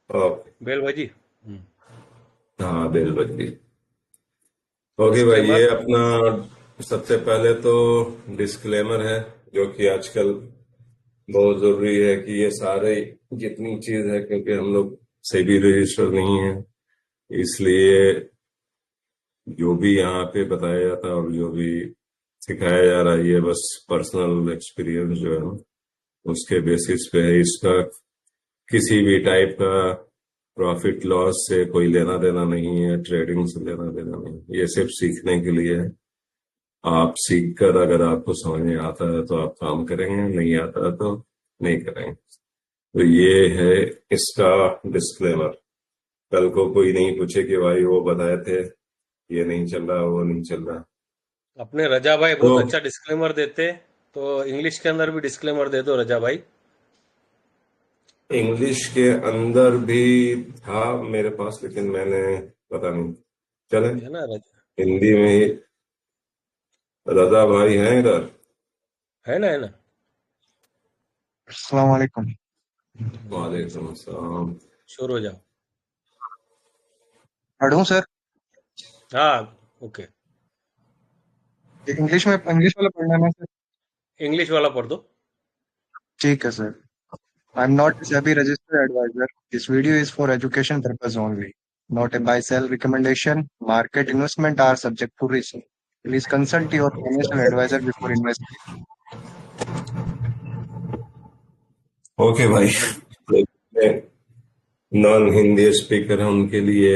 Okay. Bell बजी। हाँ, bell बज गई। ओके भाई, डिस्क्लेमर। ये अपना सबसे पहले तो डिस्क्लेमर है, जो कि आजकल बहुत जरूरी है कि ये सारे जितनी चीज है, क्योंकि हम लोग से भी रजिस्टर नहीं है, इसलिए जो भी यहाँ पे बताया जाता है और जो भी सिखाया जा रहा है, ये बस पर्सनल एक्सपीरियंस जो है ना, उसके बेसिस पे है। इसका किसी भी टाइप का प्रॉफिट लॉस से कोई लेना देना नहीं है, ट्रेडिंग से लेना देना नहीं है। ये सिर्फ सीखने के लिए है। आप सीख कर अगर आपको समझ में आता है तो आप काम करेंगे, नहीं आता है तो नहीं करेंगे। तो ये है इसका डिस्क्लेमर। कल को कोई नहीं पूछे कि भाई वो बताए थे, ये नहीं चल रहा, वो नहीं चल रहा। अपने रजा भाई तो बहुत अच्छा डिस्क्लेमर देते, तो इंग्लिश के अंदर भी डिस्क्लेमर दे दो रजा भाई। इंग्लिश के अंदर भी था मेरे पास, लेकिन मैंने, पता नहीं, चले है ना रजा? हिंदी में ही। रजा भाई हैं इधर? है ना, है ना। अस्सलाम वालेकुम। वालेकुम अस्सलाम। शुरू हो जाओ। पढ़ूं सर? हाँ। ओके। इंग्लिश में, इंग्लिश वाला पढ़ना है ना सर? इंग्लिश वाला पढ़ दो। ठीक है sir. I am not SEBI registered advisor. This video is for education purpose only. Not a buy sell recommendation. Market investment are subject to risk. Please consult your financial advisor before investing. Okay भाई, हाँ जी। Non Hindi speaker है उनके लिए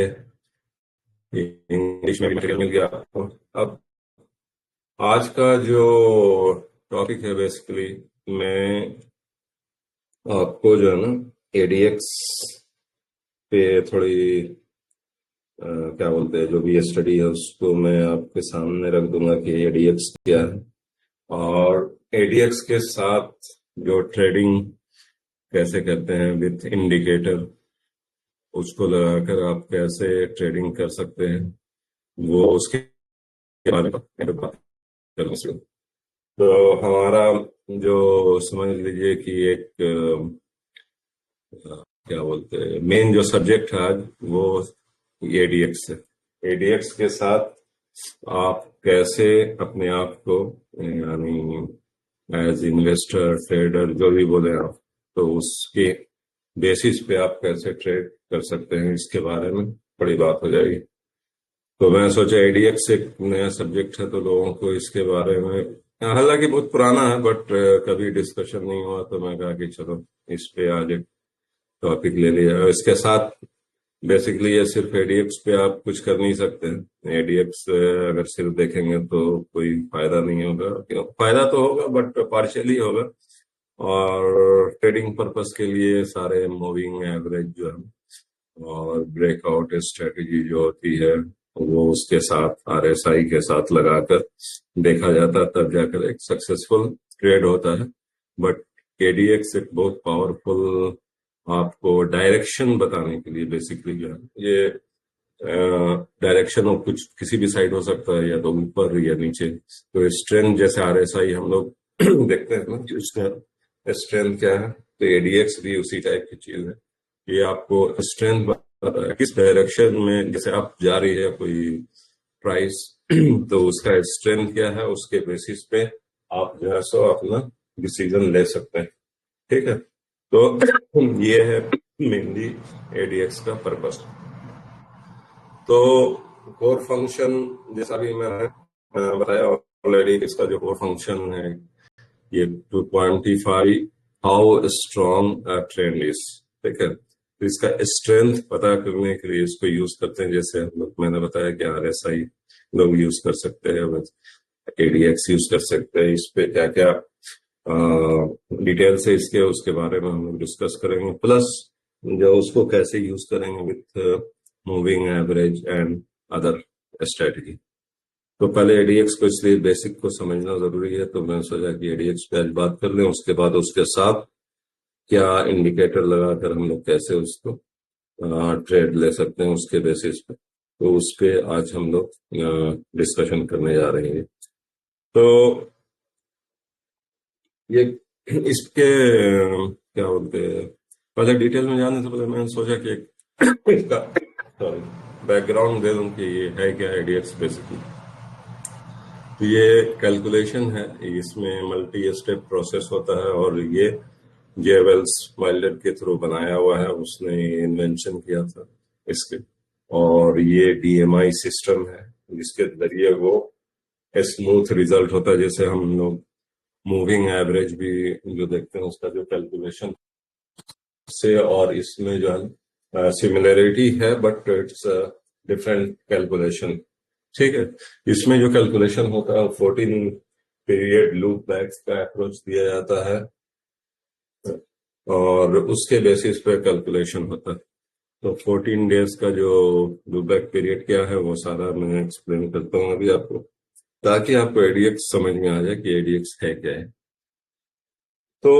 English में भी material मिल गया आपको। अब आज का जो टॉपिक है, बेसिकली मैं आपको जो है ना, एडीएक्स पे थोड़ी क्या बोलते हैं, जो भी स्टडी है उसको मैं आपके सामने रख दूंगा कि एडीएक्स क्या है, और एडीएक्स के साथ जो ट्रेडिंग कैसे करते हैं विथ इंडिकेटर, उसको लगाकर आप कैसे ट्रेडिंग कर सकते हैं, वो उसके बारे में बात करूँ। तो हमारा जो, समझ लीजिए कि एक क्या बोलते हैं, मेन जो सब्जेक्ट है आज, वो एडीएक्स है। एडीएक्स के साथ आप कैसे अपने आप को, यानी एज इन्वेस्टर, ट्रेडर, जो भी बोले आप, तो उसके बेसिस पे आप कैसे ट्रेड कर सकते हैं, इसके बारे में बड़ी बात हो जाएगी। तो मैं सोचा एडीएक्स एक नया सब्जेक्ट है, तो लोगों को इसके बारे में, हालांकि बहुत पुराना है, बट कभी डिस्कशन नहीं हुआ, तो मैं कहा कि चलो इस पे आज एक टॉपिक ले लिया। और इसके साथ बेसिकली ये सिर्फ एडीएक्स पे आप कुछ कर नहीं सकते हैं। एडीएक्स अगर सिर्फ देखेंगे तो कोई फायदा नहीं होगा, फायदा तो होगा बट पार्शियली होगा। और ट्रेडिंग पर्पस के लिए सारे मूविंग एवरेज जो है और ब्रेकआउट स्ट्रेटेजी जो होती है, वो उसके साथ आरएसआई के साथ लगाकर देखा जाता है, तब जाकर एक सक्सेसफुल ट्रेड होता है। बट एडीएक्स एक बहुत पावरफुल, आपको डायरेक्शन बताने के लिए बेसिकली जो है ये, डायरेक्शन ऑफ कुछ किसी भी साइड हो सकता है, या तो ऊपर या नीचे। तो स्ट्रेंथ जैसे आरएसआई हम लोग देखते हैं ना कि उसका स्ट्रेंथ क्या है, तो एडीएक्स भी उसी टाइप की चीज है। ये आपको स्ट्रेंथ बताता है किस डायरेक्शन में, जैसे आप जा रही है कोई प्राइस तो उसका स्ट्रेंथ क्या है, उसके बेसिस पे आप जो है सो अपना डिसीजन ले सकते हैं। ठीक है, तो ये है मेनली एडीएक्स का पर्पस। तो कोर फंक्शन, जैसा भी मैंने बताया ऑलरेडी, इसका जो कोर फंक्शन है, ये to quantify how strong trend is. ठीक है, तो इसका स्ट्रेंथ पता करने के लिए इसको यूज करते हैं। जैसे हम लोग, मैंने बताया कि आरएसआई लोग यूज कर सकते हैं, एडीएक्स यूज कर सकते हैं। इस पे क्या क्या डिटेल से इसके, उसके बारे में हम लोग डिस्कस करेंगे, प्लस जो उसको कैसे यूज करेंगे with moving average and other strategy. तो पहले एडीएक्स को इसलिए बेसिक को समझना जरूरी है, तो मैं सोचा कि एडीएक्स पे आज बात कर लें, उसके बाद उसके साथ क्या इंडिकेटर लगाकर हम लोग कैसे उसको ट्रेड ले सकते हैं उसके बेसिस पे, तो उस पे आज हम लोग डिस्कशन करने जा रहे हैं। तो ये इसके क्या बोलते हैं, पहले डिटेल में जाने से पहले मैंने सोचा कि इसका सॉरी बैकग्राउंड दे दूं कि ये है क्या एडीएक्स बेसिकली। तो ये कैलकुलेशन है, इसमें मल्टी स्टेप प्रोसेस होता है और ये जे वेल्स वाइल्डर के थ्रू बनाया हुआ है, उसने इन्वेंशन किया था इसके। और ये डीएमआई सिस्टम है जिसके जरिए वो स्मूथ रिजल्ट होता है, जैसे हम लोग मूविंग एवरेज भी जो देखते हैं उसका जो कैलकुलेशन से और इसमें जो है सिमिलरिटी है, बट इट्स डिफरेंट कैलकुलेशन। ठीक है, इसमें जो कैलकुलेशन होता है 14 पीरियड लूप बैक का अप्रोच दिया जाता है और उसके बेसिस पे कैलकुलेशन होता है। तो 14 डेज का जो लूप बैक पीरियड क्या है वो सारा मैं एक्सप्लेन करता हूँ अभी आपको, ताकि आपको एडीएक्स समझ में आ जाए कि एडीएक्स है क्या है। तो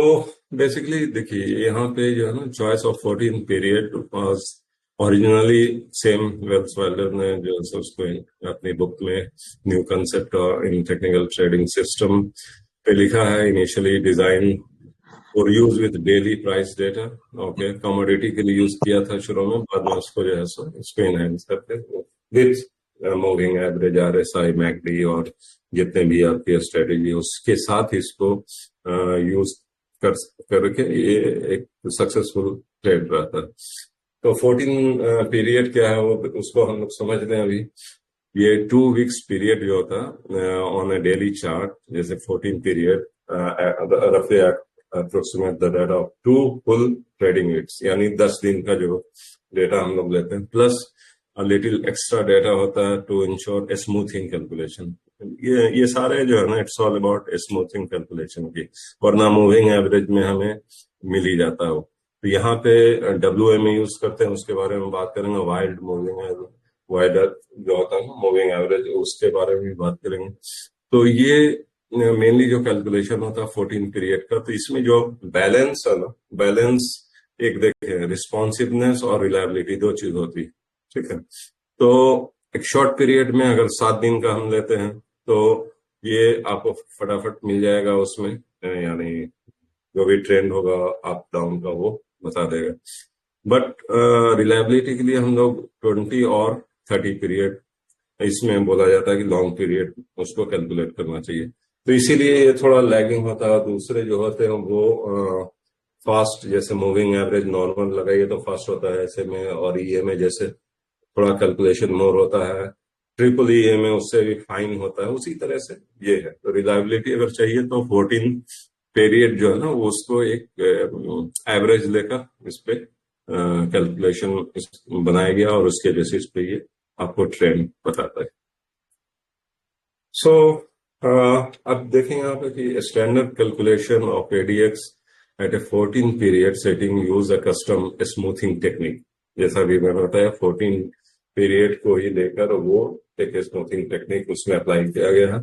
बेसिकली देखिए यहाँ पे जो है ना choice of 14 period was originally same Welles Wilder ने जो है उसको अपनी बुक में new concept in technical trading system पे लिखा है। इनिशियली डिजाइन और use with daily price data, okay, commodity के लिए यूज किया था शुरू में, बाद में उसको जो है सो इसको एनहांस करके with moving average, RSI, McD और जितने भी आपकी स्ट्रेटेजी उसके साथ इसको यूज करके ये एक सक्सेसफुल ट्रेड रहा था। तो 14 पीरियड क्या है वो उसको हम लोग समझ लें अभी। ये 2 वीक्स पीरियड जो होता ऑन अ डेली चार्ट, जैसे 14 पीरियड रफली approximate the rate of 2 full trading weeks, यानी 10 दिन का जो डेटा हम लोग लेते हैं, प्लस लिटिल एक्स्ट्रा डेटा होता है टू इंश्योर स्मूथिंग कैलकुलेशन। ये सारे जो है ना it's all about smoothing calculation की, वरना मूविंग एवरेज में हमें मिल ही जाता है वो। तो यहाँ पे WMA यूज करते हैं, उसके बारे में बात करेंगे। वाइल्ड मूविंग वाइल्डर जो होता है मूविंग एवरेज, उसके बारे में भी बात करेंगे। तो ये मेनली जो कैलकुलेशन होता है 14 पीरियड का, तो इसमें जो बैलेंस है ना, बैलेंस एक देखें रिस्पॉन्सिवनेस और रिलायबिलिटी, 2 चीज होती है। ठीक है, तो एक शॉर्ट पीरियड में अगर 7 दिन का हम लेते हैं तो ये आपको फटाफट मिल जाएगा उसमें, यानी जो भी ट्रेंड होगा अप डाउन का वो बता देगा। बट रिलायबिलिटी के लिए हम लोग 20 और 30 पीरियड, इसमें बोला जाता है कि लॉन्ग पीरियड उसको कैलकुलेट करना चाहिए। तो इसीलिए ये थोड़ा लैगिंग होता है। दूसरे जो होते हैं वो फास्ट, जैसे मूविंग एवरेज नॉर्मल लगाइए तो फास्ट होता है ऐसे में, और ईएमए जैसे थोड़ा कैलकुलेशन मोर होता है, ट्रिपल ईएमए उससे भी फाइन होता है, उसी तरह से ये है। तो रिलायबिलिटी अगर चाहिए तो 14 पीरियड जो है ना वो उसको एक एवरेज लेकर इस पे कैलकुलेशन बनाया गया और उसके बेसिस पे ये आपको ट्रेंड बताता है। सो अब देखेंगे आप कि standard calculation of ADX at a 14 period setting use a custom smoothing technique. जैसा भी मैंने बताया 14 पीरियड को ही लेकर वो एक स्मूथिंग टेक्निक उसमें अप्लाई किया गया है,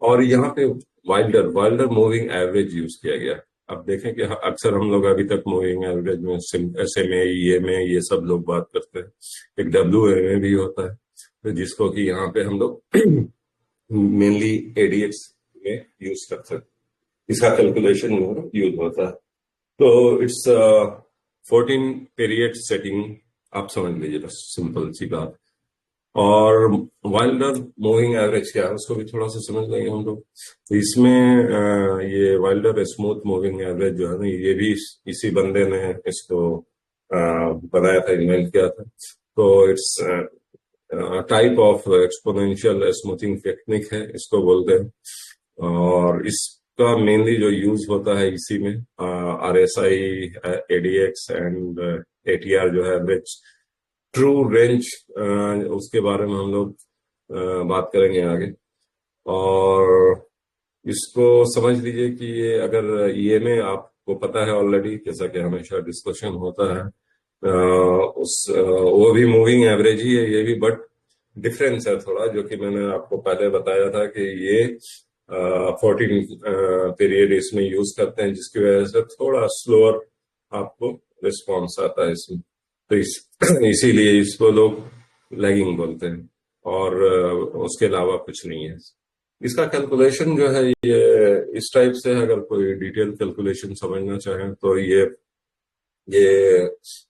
और यहाँ पे वाइल्डर मूविंग एवरेज यूज किया गया। अब देखें कि अक्सर हम लोग अभी तक मूविंग एवरेज में SMA, EMA ये सब लोग बात करते हैं, एक WMA भी होता है, तो जिसको कि यहाँ पे हम लोग मेनली एडीएक्स में यूज करते हैं, इसका कैलकुलेशन यूज होता है। तो इट्स 14 पीरियड सेटिंग, आप समझ लीजिए बस, सिंपल सी बात। और वाइल्डर मूविंग एवरेज क्या है उसको भी थोड़ा सा समझ लेंगे हम लोग। तो इसमें ये वाइल्डर स्मूथ मूविंग एवरेज जो है ना, ये भी इसी बंदे ने इसको बनाया था, इन्वेंट किया था। तो it's type of exponential smoothing technique है, इसको बोलते हैं। और इसका मेनली जो यूज होता है इसी में RSI, ADX एंड ATR जो है एवरेज ट्रू रेंज, उसके बारे में हम लोग बात करेंगे आगे। और इसको समझ लीजिए कि ये अगर EMA आपको पता है ऑलरेडी, जैसा कि हमेशा डिस्कशन होता है, वो भी मूविंग एवरेज ही है ये भी, बट डिफरेंस है थोड़ा, जो कि मैंने आपको पहले बताया था कि ये 14 पीरियड इसमें यूज करते हैं, जिसकी वजह से थोड़ा स्लोअर आपको रिस्पॉन्स आता है इसमें। तो इसीलिए इसको लोग लैगिंग बोलते हैं, और उसके अलावा कुछ नहीं है। इसका कैलकुलेशन जो है ये इस टाइप से, अगर कोई डिटेल कैलकुलेशन समझना चाहें तो ये ये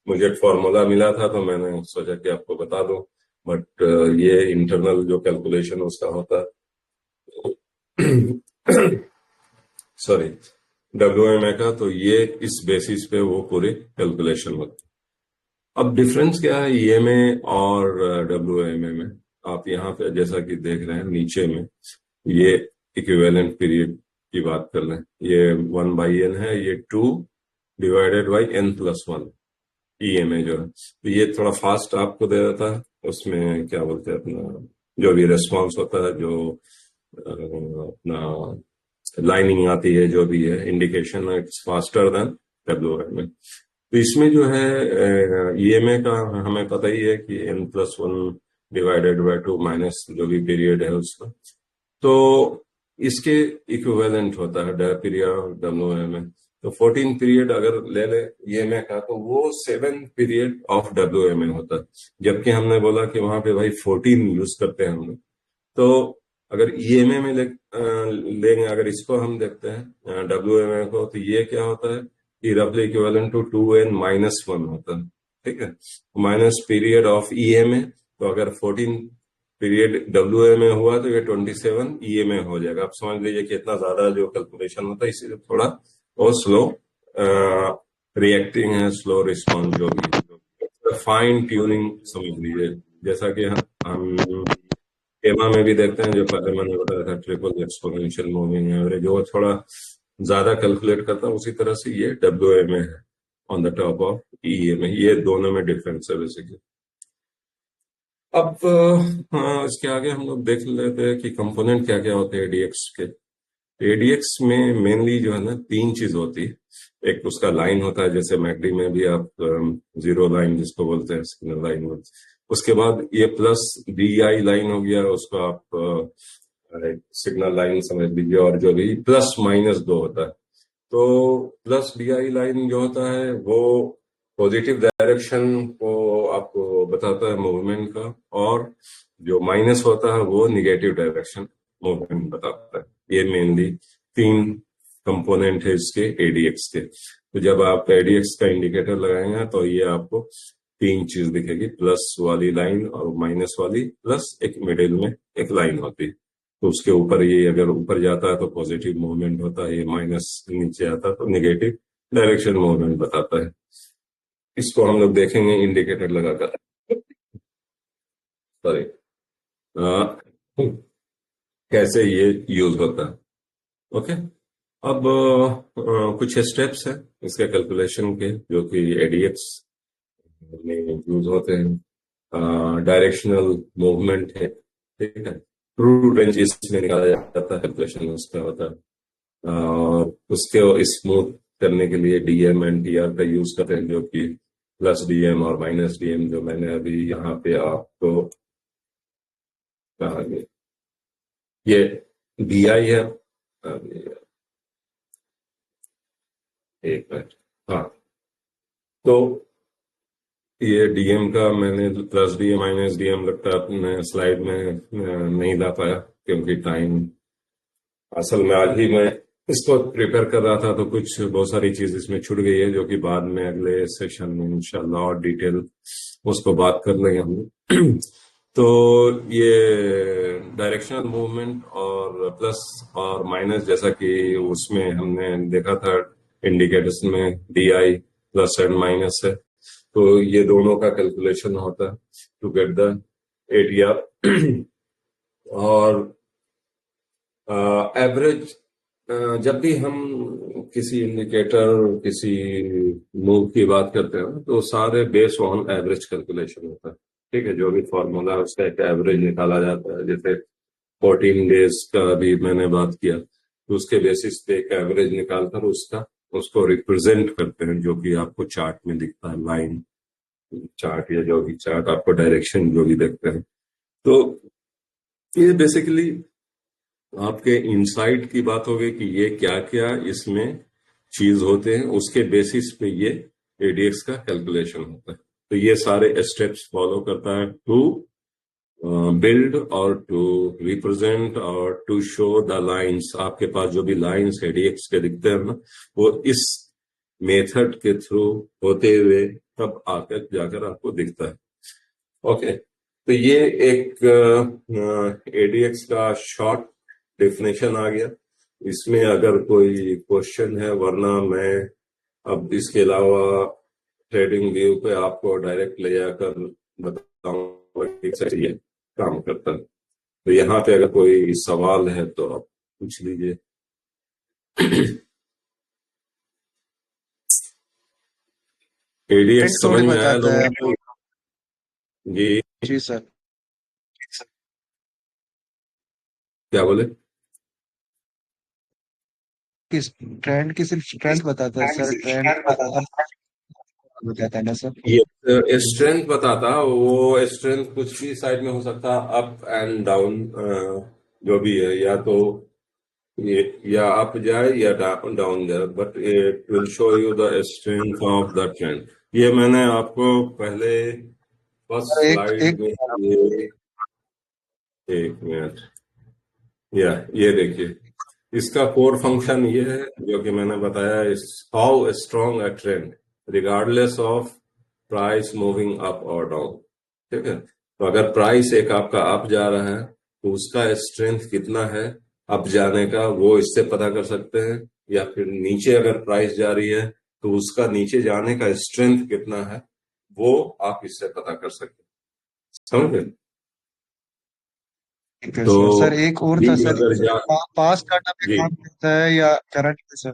मुझे फॉर्मूला मिला था तो मैंने सोचा कि आपको बता दूं, बट ये इंटरनल जो कैलकुलेशन उसका होता है सॉरी WMA का, तो ये इस बेसिस पे वो पूरे कैलकुलेशन होते हैं। अब डिफरेंस क्या है EMA और WMA में? आप यहाँ पे जैसा कि देख रहे हैं नीचे में, ये इक्विवेलेंट पीरियड की बात कर रहे हैं, ये 1/n है, ये 2 डिवाइडेड बाई n+1 EMA जो है। तो ये थोड़ा फास्ट आपको दे देता है, उसमें क्या बोलते हैं अपना जो भी रेस्पॉन्स होता है, जो अपना लाइनिंग आती है, जो भी है indication, it's faster than WMA। तो इसमें जो है EMA का हमें पता ही है कि n+1 डिवाइडेड बाय 2 माइनस जो भी पीरियड है उसका, तो इसके इक्विवेलेंट होता है पीरियड WMA। तो 14 पीरियड अगर ले ले EMA का, तो वो 7 पीरियड ऑफ WMA होता है, जबकि हमने बोला कि वहां पे भाई 14 यूज करते हैं हम लोग। तो अगर EMA में लेंगे, अगर इसको हम देखते हैं WMA को, तो ये क्या होता है कि रफली इक्विवेलेंट टू 2n-1 होता है, ठीक है, माइनस पीरियड ऑफ EMA। तो अगर 14 पीरियड WMA हुआ तो ये 27 EMA हो जाएगा। आप समझ लीजिए कि इतना ज्यादा जो कैलकुलेशन होता है, इसीलिए थोड़ा वो स्लो रिएक्टिंग है, स्लो रिस्पॉन्स जो भी फाइन ट्यूनिंग समझ लीजिए। जैसा कि हम एमा में भी देखते हैं, जो पहले मैंने बताया था ट्रिपल एक्सपोनेंशियल मूविंग एवरेज, जो थोड़ा ज्यादा कैलकुलेट करता है, उसी तरह से ये WMA है on the top of EMA। ये दोनों में डिफरेंस है बेसिकली। अब इसके आगे हम लोग देख लेते हैं कि कंपोनेंट क्या क्या होते हैं ADX के। ADX में मेनली जो है ना 3 चीज होती है। एक उसका लाइन होता है, जैसे मैकडी में भी आप जीरो लाइन जिसको बोलते हैं, सिग्नल लाइन बोलते हैं। उसके बाद ये प्लस DI लाइन हो गया, उसको आप सिग्नल लाइन समझ लीजिए, और जो भी +-2 होता है। तो प्लस DI लाइन जो होता है वो पॉजिटिव डायरेक्शन को आपको बताता है मूवमेंट का, और जो माइनस होता है वो निगेटिव डायरेक्शन मूवमेंट बताता है। ये मेनली 3 कंपोनेंट है इसके ADX के। तो जब आप ADX का इंडिकेटर लगाएंगे तो ये आपको 3 चीज दिखेगी, प्लस वाली लाइन और माइनस वाली, प्लस एक मिडिल में एक लाइन होती है। तो उसके ऊपर ये अगर ऊपर जाता है तो पॉजिटिव मूवमेंट होता है, ये माइनस नीचे आता है तो निगेटिव डायरेक्शन मूवमेंट बताता है। इसको हम लोग देखेंगे इंडिकेटर लगाकर। सॉरी, कैसे ये यूज होता है। ओके, अब कुछ स्टेप्स हैं इसके कैलकुलेशन के जो कि ADX में यूज होते हैं। डायरेक्शनल मूवमेंट है, ठीक है, ट्रू रेंज इसमें निकाला जाता है, कैलकुलेशन उसका होता है। और उसके स्मूथ करने के लिए DM एंड DR का यूज करते हैं, जो कि प्लस DM और माइनस DM, जो मैंने अभी यहाँ पे आपको कहा। ये DI है, एक मिनट, हाँ, तो ये DM का मैंने प्लस DM माइनस DM लगता है अपने स्लाइड में नहीं ला पाया, क्योंकि टाइम, असल में आज ही मैं इसको प्रिपेयर कर रहा था, तो कुछ बहुत सारी चीज इसमें छूट गई है, जो कि बाद में अगले सेशन में इंशाल्लाह और डिटेल उसको बात कर लेंगे हम। तो ये डायरेक्शनल मूवमेंट और प्लस और माइनस, जैसा कि उसमें हमने देखा था इंडिकेटर्स में DI प्लस एंड माइनस है, तो ये दोनों का कैलकुलेशन होता है टू गेट द ATR। और एवरेज, जब भी हम किसी इंडिकेटर, किसी मूव की बात करते हैं तो सारे बेस ऑन एवरेज कैलकुलेशन होता है, ठीक है। जो भी फॉर्मूला उसका एक एवरेज निकाला जाता है, जैसे 14 डेज का भी मैंने बात किया, तो उसके बेसिस पे एक एवरेज निकालकर उसको रिप्रेजेंट करते हैं, जो कि आपको चार्ट में दिखता है, लाइन चार्ट या जो भी चार्ट आपको डायरेक्शन जो भी देखते हैं। तो ये बेसिकली आपके इनसाइट की बात होगी कि ये क्या क्या इसमें चीज होते हैं, उसके बेसिस पे ये ADX का कैलकुलेशन होता है। तो ये सारे स्टेप्स फॉलो करता है टू बिल्ड और टू रिप्रेजेंट और टू शो द लाइंस। आपके पास जो भी लाइंस ADX के दिखते हैं ना, वो इस मेथड के थ्रू होते हुए तब आकर जाकर आपको दिखता है। ओके, तो ये एक एडीएक्स का शॉर्ट डेफिनेशन आ गया। इसमें अगर कोई क्वेश्चन है, वरना मैं अब इसके अलावा ट्रेडिंग व्यू पे आपको डायरेक्ट ले जाकर बताऊंगा कि कैसे ये काम करता है। तो यहाँ पे अगर कोई सवाल है तो आप पूछ लीजिए। एडीएक्स प्रिंट समझ थोड़ी में आया बताता है लोगों को? जी, जी सर। क्या बोले? किस ट्रेंड की सिर्फ स्ट्रेंथ बताता है सर, ट्रेंड बताता है ना सर? ये स्ट्रेंथ बताता, वो स्ट्रेंथ कुछ भी साइड में हो सकता, अप एंड डाउन, जो भी है, या तो ये या अप जाए या डाउन जाए, but it will show you the strength of the trend. ये मैंने आपको पहले फर्स्ट सर एक स्लाइड एक में ये, एक मिनट, या ये देखिए, इसका कोर फंक्शन ये है जो कि मैंने बताया, इस how strong a trend regardless of price moving up और डाउन। ठीक है, तो अगर प्राइस एक आपका अप जा रहा है तो उसका स्ट्रेंथ कितना है अप जाने का, वो इससे पता कर सकते हैं। या फिर नीचे अगर प्राइस जा रही है तो उसका नीचे जाने का स्ट्रेंथ कितना है, वो आप इससे पता कर सकते हैं। समझ गए? ठीक है तो सर। सर एक और भी था सर, अगर जा पास्ट डाटा पे जी, काम करता है या करंट पे सर?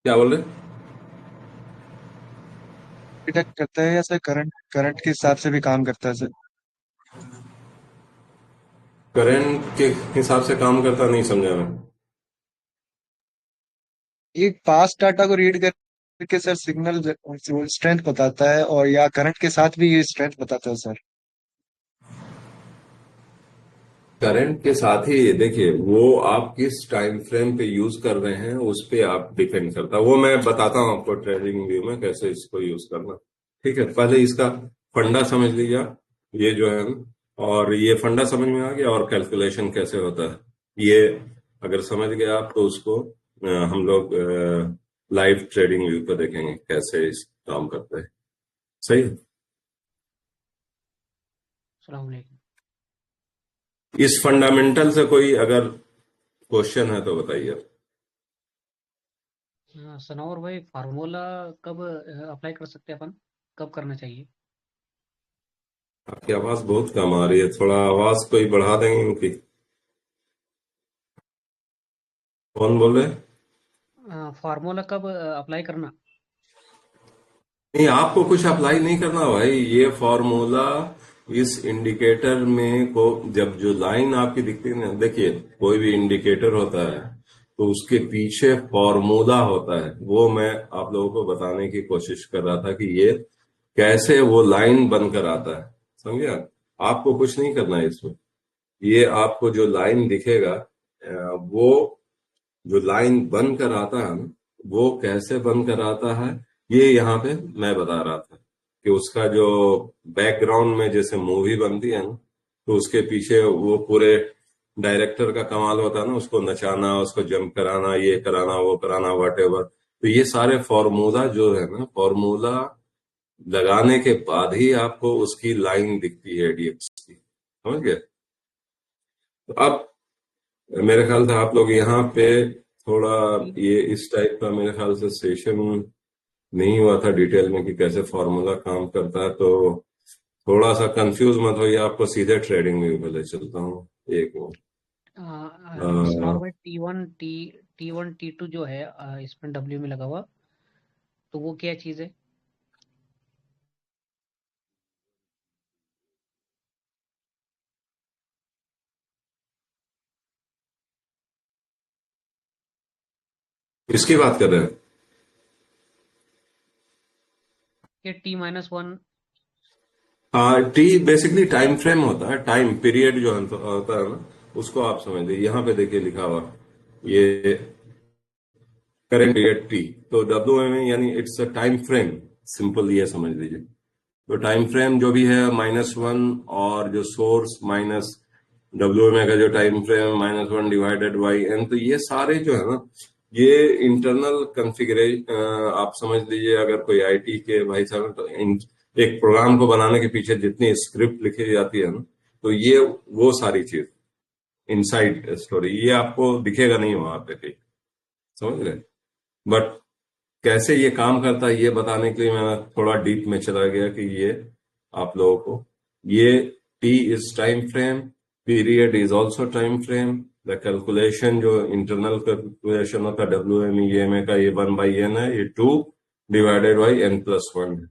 क्या बोल रहे? डिटेक्ट करता है या सर करंट करंट के हिसाब से भी काम करता है सर? करंट के हिसाब से काम करता, नहीं समझा मैं। एक पास्ट डाटा को रीड करके सर सिग्नल स्ट्रेंथ बताता है, और या करंट के साथ भी ये स्ट्रेंथ बताता है सर? करंट के साथ ही देखिए, वो आप किस टाइम फ्रेम पे यूज कर रहे हैं उस पे आप डिपेंड करता है। वो मैं बताता हूँ आपको ट्रेडिंग व्यू में कैसे इसको यूज करना। ठीक है, पहले इसका फंडा समझ लीजिए ये जो है ना, और ये फंडा समझ में आ गया, और कैलकुलेशन कैसे होता है ये अगर समझ गए आप, तो उसको हम लोग लाइव ट्रेडिंग व्यू पे देखेंगे कैसे इस काम करते हैं। सही है? अस्सलाम वालेकुम। इस फंडामेंटल से कोई अगर क्वेश्चन है तो बताइए। सनोवर भाई, फार्मूला कब अप्लाई कर सकते हैं अपन, कब करना चाहिए? आपकी आवाज बहुत कम आ रही है, थोड़ा आवाज कोई बढ़ा देंगे इनकी। कौन बोल रहे हैं? फार्मूला कब अप्लाई करना? नहीं, आपको कुछ अप्लाई नहीं करना भाई। ये फॉर्मूला इस इंडिकेटर में को जब जो लाइन आपकी दिखती है ना, देखिए कोई भी इंडिकेटर होता है तो उसके पीछे फॉर्मूला होता है। वो मैं आप लोगों को बताने की कोशिश कर रहा था कि ये कैसे वो लाइन बनकर आता है। समझे आप? आपको कुछ नहीं करना है इसमें। ये आपको जो लाइन दिखेगा, वो जो लाइन बन कर आता है ना, वो कैसे बन कर आता है, ये यहाँ पे मैं बता रहा था कि उसका जो बैकग्राउंड में जैसे मूवी बनती है ना, तो उसके पीछे वो पूरे डायरेक्टर का कमाल होता है ना, उसको नचाना, उसको जंप कराना, ये कराना, वो कराना, वट एवर। तो ये सारे फॉर्मूला जो है ना, फॉर्मूला लगाने के बाद ही आपको उसकी लाइन दिखती है डीएक्स की। समझ गए? तो अब मेरे ख्याल से आप लोग यहाँ पे थोड़ा ये इस टाइप का मेरे ख्याल से सेशन नहीं हुआ था डिटेल में कि कैसे फॉर्मूला काम करता है, तो थोड़ा सा कंफ्यूज मत होइए, आपको सीधे ट्रेडिंग में भी ले चलता हूँ। एक वो सनोवर भाई, टी वन टी टू जो है इसमें डब्ल्यू में लगा हुआ, तो वो क्या चीज़ है? इसकी बात कर रहे हैं। ये T-1। हाँ, टी बेसिकली टाइम फ्रेम होता है, टाइम पीरियड जो होता है ना, उसको आप समझ लीजिए। यहाँ पे देखिए लिखा हुआ ये करेंट पीरियड टी, तो डब्ल्यू में यानी it's a time frame. Simple ये समझ लीजिए। तो टाइम फ्रेम जो भी है -1, और जो सोर्स माइनस डब्ल्यू में का जो time frame -1 divided by N, तो ये सारे जो है ना, ये इंटरनल कॉन्फ़िगरेशन आप समझ लीजिए, अगर कोई आईटी के भाई साहब हैं, तो एक प्रोग्राम को बनाने के पीछे जितनी स्क्रिप्ट लिखी जाती है ना, तो ये वो सारी चीज इनसाइड स्टोरी, ये आपको दिखेगा नहीं वहां पे कहीं, समझ रहे। बट कैसे ये काम करता है ये बताने के लिए मैं थोड़ा डीप में चला गया कि ये आप लोगों को, ये T is time frame, period is also time frame, the calculation जो इंटरनल कैलकुलेशन होता है WME का, ये 1/n है, ये 2 डिवाइडेड बाई n+1 है।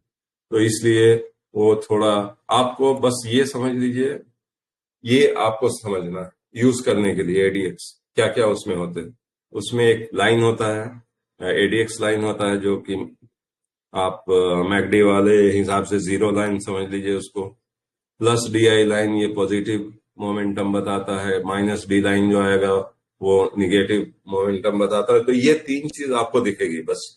तो इसलिए वो थोड़ा आपको बस ये समझ लीजिए, ये आपको समझना यूज करने के लिए ADX क्या क्या उसमें होते हैं। उसमें एक लाइन होता है, ADX लाइन होता है, जो कि आप मैकडी वाले हिसाब से जीरो लाइन समझ लीजिए उसको। प्लस DI लाइन ये पॉजिटिव मोमेंटम बताता है, माइनस D लाइन जो आएगा वो निगेटिव मोमेंटम बताता है। तो ये तीन चीज आपको दिखेगी बस,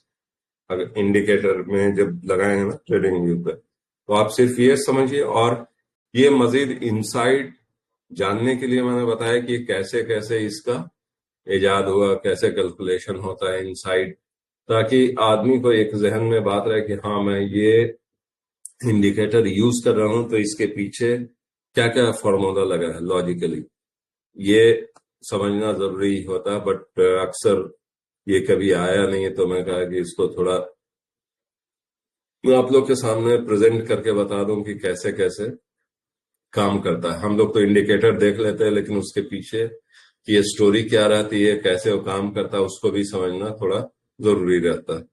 अगर इंडिकेटर में जब लगाएंगे ना ट्रेडिंग व्यू पे, तो आप सिर्फ ये समझिए। और ये मजीद इनसाइड जानने के लिए मैंने बताया कि कैसे कैसे इसका इजाद हुआ, कैसे कैलकुलेशन होता है इनसाइड, ताकि आदमी को एक जहन में बात रहे कि हाँ मैं ये इंडिकेटर यूज कर रहा हूं तो इसके पीछे क्या क्या फॉर्मूला लगा है लॉजिकली, ये समझना जरूरी होता है। बट अक्सर ये कभी आया नहीं है, तो मैं कहा कि इसको थोड़ा मैं आप लोग के सामने प्रेजेंट करके बता दूं कि कैसे कैसे काम करता है। हम लोग तो इंडिकेटर देख लेते हैं, लेकिन उसके पीछे कि ये स्टोरी क्या रहती है, कैसे वो काम करता है, उसको भी समझना थोड़ा जरूरी रहता है।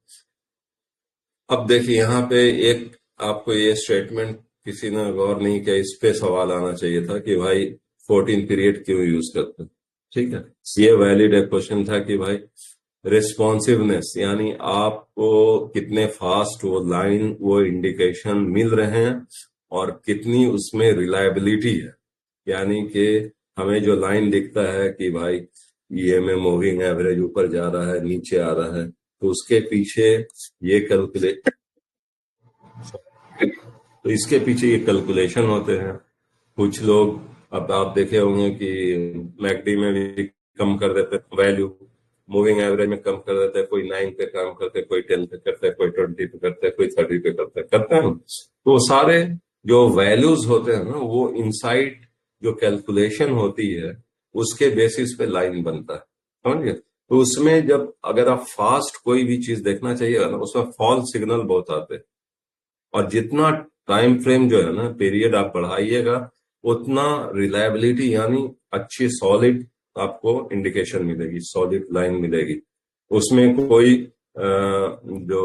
अब देखिए यहाँ पे एक आपको ये स्टेटमेंट किसी ने गौर नहीं किया, इस पे सवाल आना चाहिए था कि भाई 14 पीरियड क्यों यूज करते हैं। ठीक है, ये वैलिड एक क्वेश्चन था कि भाई रिस्पॉन्सिवनेस, यानी आपको कितने फास्ट वो लाइन वो इंडिकेशन मिल रहे हैं और कितनी उसमें रिलायबिलिटी है। यानी कि हमें जो लाइन दिखता है कि भाई ये में मूविंग एवरेज ऊपर जा रहा है नीचे आ रहा है, तो उसके पीछे ये कैलकुलेट, तो इसके पीछे ये कैलकुलेशन होते हैं। कुछ लोग, अब आप देखे होंगे कि मैकडी में भी कम कर देते हैं वैल्यू, मूविंग एवरेज में कम कर देते हैं, कोई 9 पे काम करते हैं, कोई 10 पे करते हैं, कोई 20 पे करते हैं, कोई 30 पे करते हैं। तो सारे जो वैल्यूज होते हैं ना, वो इनसाइड जो कैलकुलेशन होती है उसके बेसिस पे लाइन बनता है, समझिए। तो उसमें जब अगर आप फास्ट कोई भी चीज देखना चाहिए ना, उसमें फॉल्स सिग्नल बहुत आते हैं। और जितना टाइम फ्रेम जो है ना, पीरियड आप बढ़ाइएगा, उतना रिलायबिलिटी यानी अच्छी सॉलिड आपको इंडिकेशन मिलेगी, सॉलिड लाइन मिलेगी। उसमें कोई जो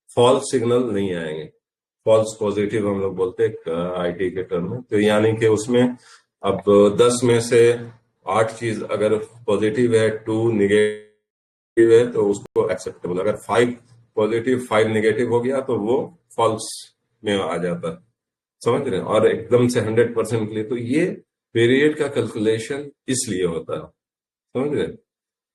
फॉल्स सिग्नल नहीं आएंगे, फॉल्स पॉजिटिव हम लोग बोलते हैं आईटी के टर्म में। तो यानी कि उसमें अब 10 में से 8 चीज अगर पॉजिटिव है, 2 निगेटिव है, तो उसको एक्सेप्टेबल। अगर 5 पॉजिटिव 5 नेगेटिव हो गया तो वो फॉल्स में आ जाता है, समझ रहे हैं। और एकदम से 100% के लिए, तो ये पीरियड का कैलकुलेशन इसलिए होता है, समझ रहे हैं।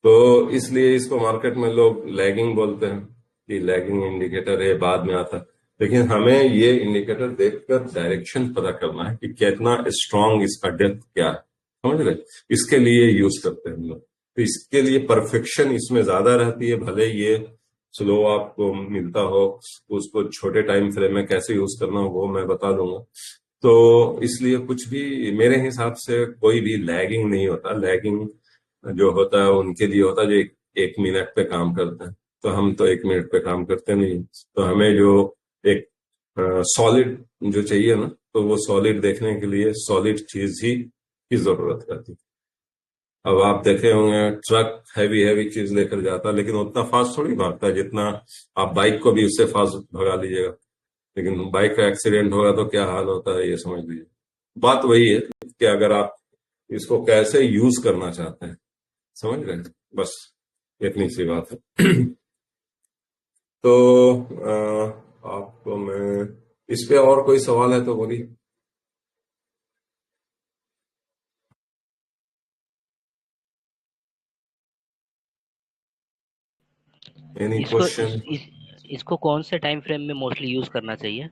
तो इसलिए इसको मार्केट में लोग लैगिंग बोलते हैं कि लैगिंग इंडिकेटर है, बाद में आता है। लेकिन हमें ये इंडिकेटर देखकर डायरेक्शन पता करना है कि कितना स्ट्रांग इसका डेप्थ क्या है, समझ रहे। इसके लिए यूज करते हैं हम लोग। तो इसके लिए परफेक्शन इसमें ज्यादा रहती है, भले ये स्लो आपको मिलता हो, उसको छोटे टाइम फ्रेम में कैसे यूज करना हो वो मैं बता दूंगा। तो इसलिए कुछ भी मेरे हिसाब से कोई भी लैगिंग नहीं होता। लैगिंग जो होता है उनके लिए होता है जो एक मिनट पे काम करते हैं, तो हम तो 1 मिनट पे काम करते नहीं। तो हमें जो एक सॉलिड जो चाहिए ना, तो वो सॉलिड देखने के लिए सॉलिड चीज ही की जरूरत रहती है। अब आप देखे होंगे ट्रक हैवी हैवी चीज लेकर जाता है, लेकिन उतना फास्ट थोड़ी भागता है जितना आप बाइक को भी उससे फास्ट भगा लीजिएगा। लेकिन बाइक का एक्सीडेंट होगा तो क्या हाल होता है ये समझ लीजिए। बात वही है कि अगर आप इसको कैसे यूज करना चाहते हैं, समझ रहे हैं, बस इतनी सी बात है। तो आपको मैं इस पे और कोई सवाल है तो बोलिए। एनी इसको क्वेश्चन? इसको कौन से टाइम फ्रेम में मोस्टली यूज करना चाहिए?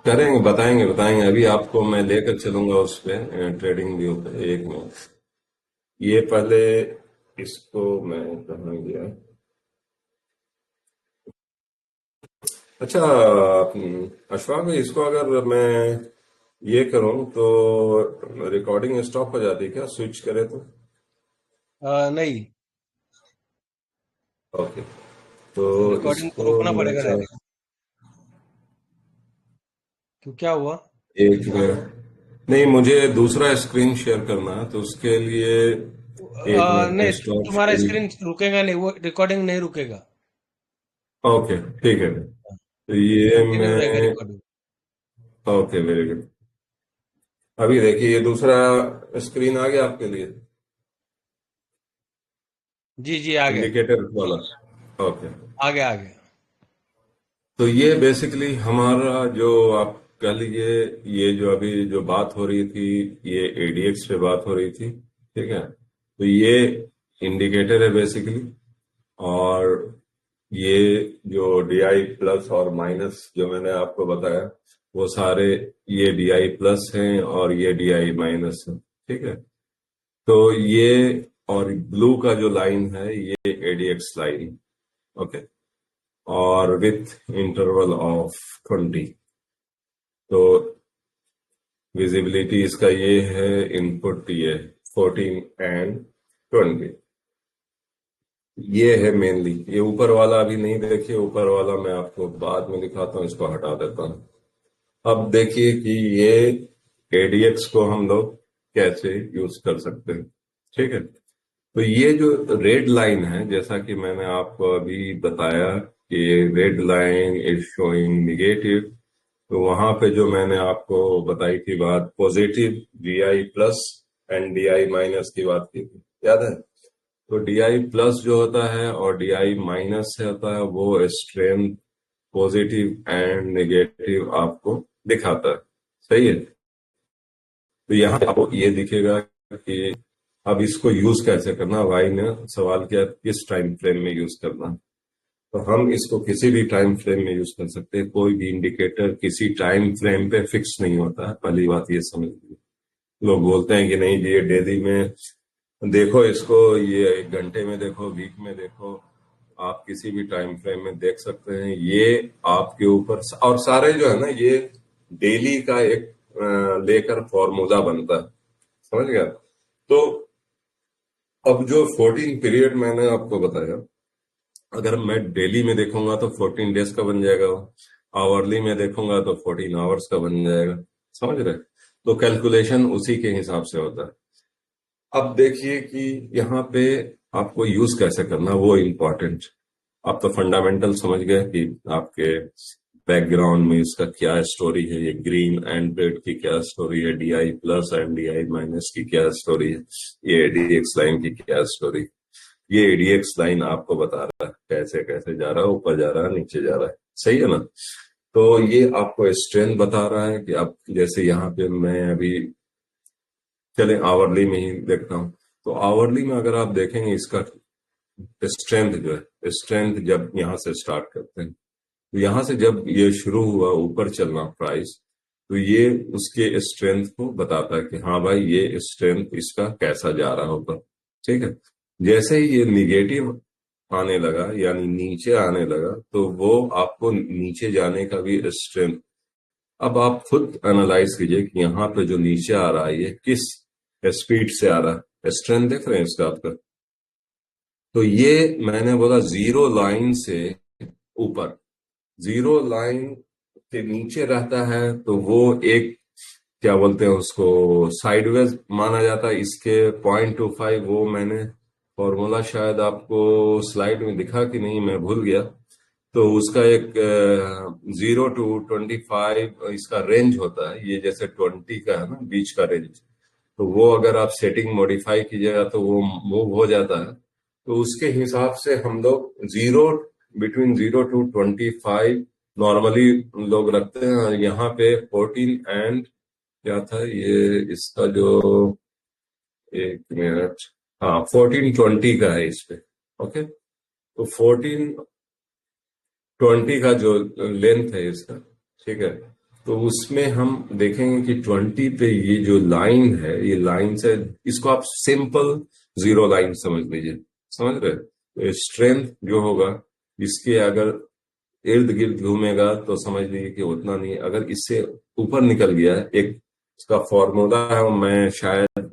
करेंगे, बताएंगे अभी आपको मैं लेकर चलूंगा उस पे ट्रेडिंग व्यू पे। एक मिनट, ये पहले इसको मैं कहाँ गया? अच्छा, अशफाक भाई, इसको अगर मैं ये करूं तो रिकॉर्डिंग स्टॉप हो जाती है क्या, स्विच करें तो? नहीं, ओके, तो रिकॉर्डिंग को इसको रोकना मैं पड़ेगा चाह डायरेक्ट। क्यों, क्या हुआ? एक मिनट, नहीं मुझे दूसरा स्क्रीन शेयर करना है तो उसके लिए एक मिनट नहीं, स्टॉप तुम्हारा शेयरिंग। स्क्रीन रुकेगा नहीं, वो रिकॉर्डिंग नहीं रुकेगा। ओके, ठीक है, तो ये कंटिन्यू रहेगा मैं, रिकॉर्डिंग। Okay very good. अभी देखिए ये दूसरा स्क्रीन आ गया आपके लिए, जी जी, आ गया। इंडिकेटर वाला। ओके, आ गया, आ गया। तो ये बेसिकली हमारा जो आप कह लीजिए, ये जो अभी जो बात हो रही थी, ये एडीएक्स पे बात हो रही थी, ठीक है? तो ये इंडिकेटर है बेसिकली, और ये जो डीआई प्लस और माइनस जो मैंने आपको बताया, वो सारे ये डीआई प्लस हैं और ये डीआई माइनस है, ठीक है? तो ये, और ब्लू का जो लाइन है ये एडीएक्स लाइन, ओके, और विथ इंटरवल ऑफ 20। तो विजिबिलिटी इसका ये है, इनपुट ये 14 एंड 20, ये है मेनली। ये ऊपर वाला अभी नहीं देखिए, ऊपर वाला मैं आपको बाद में दिखाता हूँ, इसको हटा देता हूँ। अब देखिए कि ये एडीएक्स को हम लोग कैसे यूज कर सकते हैं, ठीक है? तो ये जो रेड लाइन है, जैसा कि मैंने आपको अभी बताया कि red line is showing negative, तो वहां पे जो मैंने आपको बताई थी बात, positive DI plus and DI minus की बात की थी, याद है? तो डीआई प्लस जो होता है और डीआई माइनस से होता है, वो स्ट्रेंथ पॉजिटिव एंड नेगेटिव आपको दिखाता है, सही है? तो यहाँ आपको ये दिखेगा कि अब इसको यूज कैसे करना। भाई ने सवाल किया किस टाइम फ्रेम में यूज करना, तो हम इसको किसी भी टाइम फ्रेम में यूज कर सकते हैं। कोई भी इंडिकेटर किसी टाइम फ्रेम पे फिक्स नहीं होता है, पहली बात ये समझ लीजिए। लोग बोलते हैं कि नहीं जी ये डेली में देखो, इसको ये 1 घंटे में देखो, वीक में देखो, आप किसी भी टाइम फ्रेम में देख सकते हैं, ये आपके ऊपर। और सारे जो है ना, ये डेली का एक लेकर फॉर्मूला बनता है, समझ गया? तो अब जो 14 पीरियड मैंने आपको बताया, अगर मैं डेली में देखूंगा तो 14 डेज का बन जाएगा, वो आवरली में देखूंगा तो 14 आवर्स का बन जाएगा, समझ रहे? तो कैलकुलेशन उसी के हिसाब से होता है। अब देखिए कि यहाँ पे आपको यूज कैसे करना, वो इम्पोर्टेंट। आप तो फंडामेंटल समझ गए कि आपके बैकग्राउंड में इसका क्या स्टोरी है, ये ग्रीन एंड रेड की क्या स्टोरी है, DI plus and DI minus की क्या स्टोरी है, ये एडीएक्स लाइन की क्या स्टोरी। ये एडीएक्स लाइन आपको बता रहा है कैसे कैसे जा रहा है, ऊपर जा रहा है, नीचे जा रहा है, सही है ना? तो ये आपको स्ट्रेंथ बता रहा है कि अब जैसे यहाँ पे मैं अभी, चले आवरली में ही देखता हूँ, तो आवरली में अगर आप देखेंगे इसका स्ट्रेंथ जो है, स्ट्रेंथ जब यहाँ से स्टार्ट करते हैं, तो यहाँ से जब ये शुरू हुआ ऊपर चलना प्राइस, तो ये उसके स्ट्रेंथ को बताता है कि हाँ भाई ये स्ट्रेंथ इसका कैसा जा रहा होगा, ठीक है? जैसे ही ये निगेटिव आने लगा यानी नीचे आने लगा, तो वो आपको नीचे जाने का भी स्ट्रेंथ। अब आप खुद एनालाइज कीजिए कि यहाँ पे जो नीचे आ रहा है ये किस स्पीड से आ रहा है, स्ट्रेंथ देख रहे हैं इसका आपका? तो ये मैंने बोला जीरो लाइन से ऊपर, जीरो लाइन के नीचे रहता है तो वो एक, क्या बोलते हैं उसको, साइडवेज माना जाता है। इसके 0.25, वो मैंने फॉर्मूला शायद आपको स्लाइड में दिखा कि नहीं, मैं भूल गया। तो उसका एक 0 to 25 इसका रेंज होता है, ये जैसे 20 का है ना बीच का रेंज, तो वो अगर आप सेटिंग मॉडिफाई कीजिएगा तो वो मूव हो जाता है। तो उसके हिसाब से हम लोग बिटवीन 0 to 25 नॉर्मली लोग रखते हैं। और यहाँ पे 14 एंड क्या था ये इसका जो, एक मिनट, हाँ 14-20 का है इस पे, ओके? तो 14-20 का जो लेंथ है इसका, ठीक है? तो उसमें हम देखेंगे कि 20 पे ये जो लाइन है, ये लाइन से इसको आप सिंपल जीरो लाइन समझ लीजिए, समझ रहे? तो स्ट्रेंथ जो होगा इसके अगर इर्द गिर्द घूमेगा तो समझ लीजिए कि उतना नहीं, अगर इससे ऊपर निकल गया, एक इसका फॉर्मूला है, और मैं शायद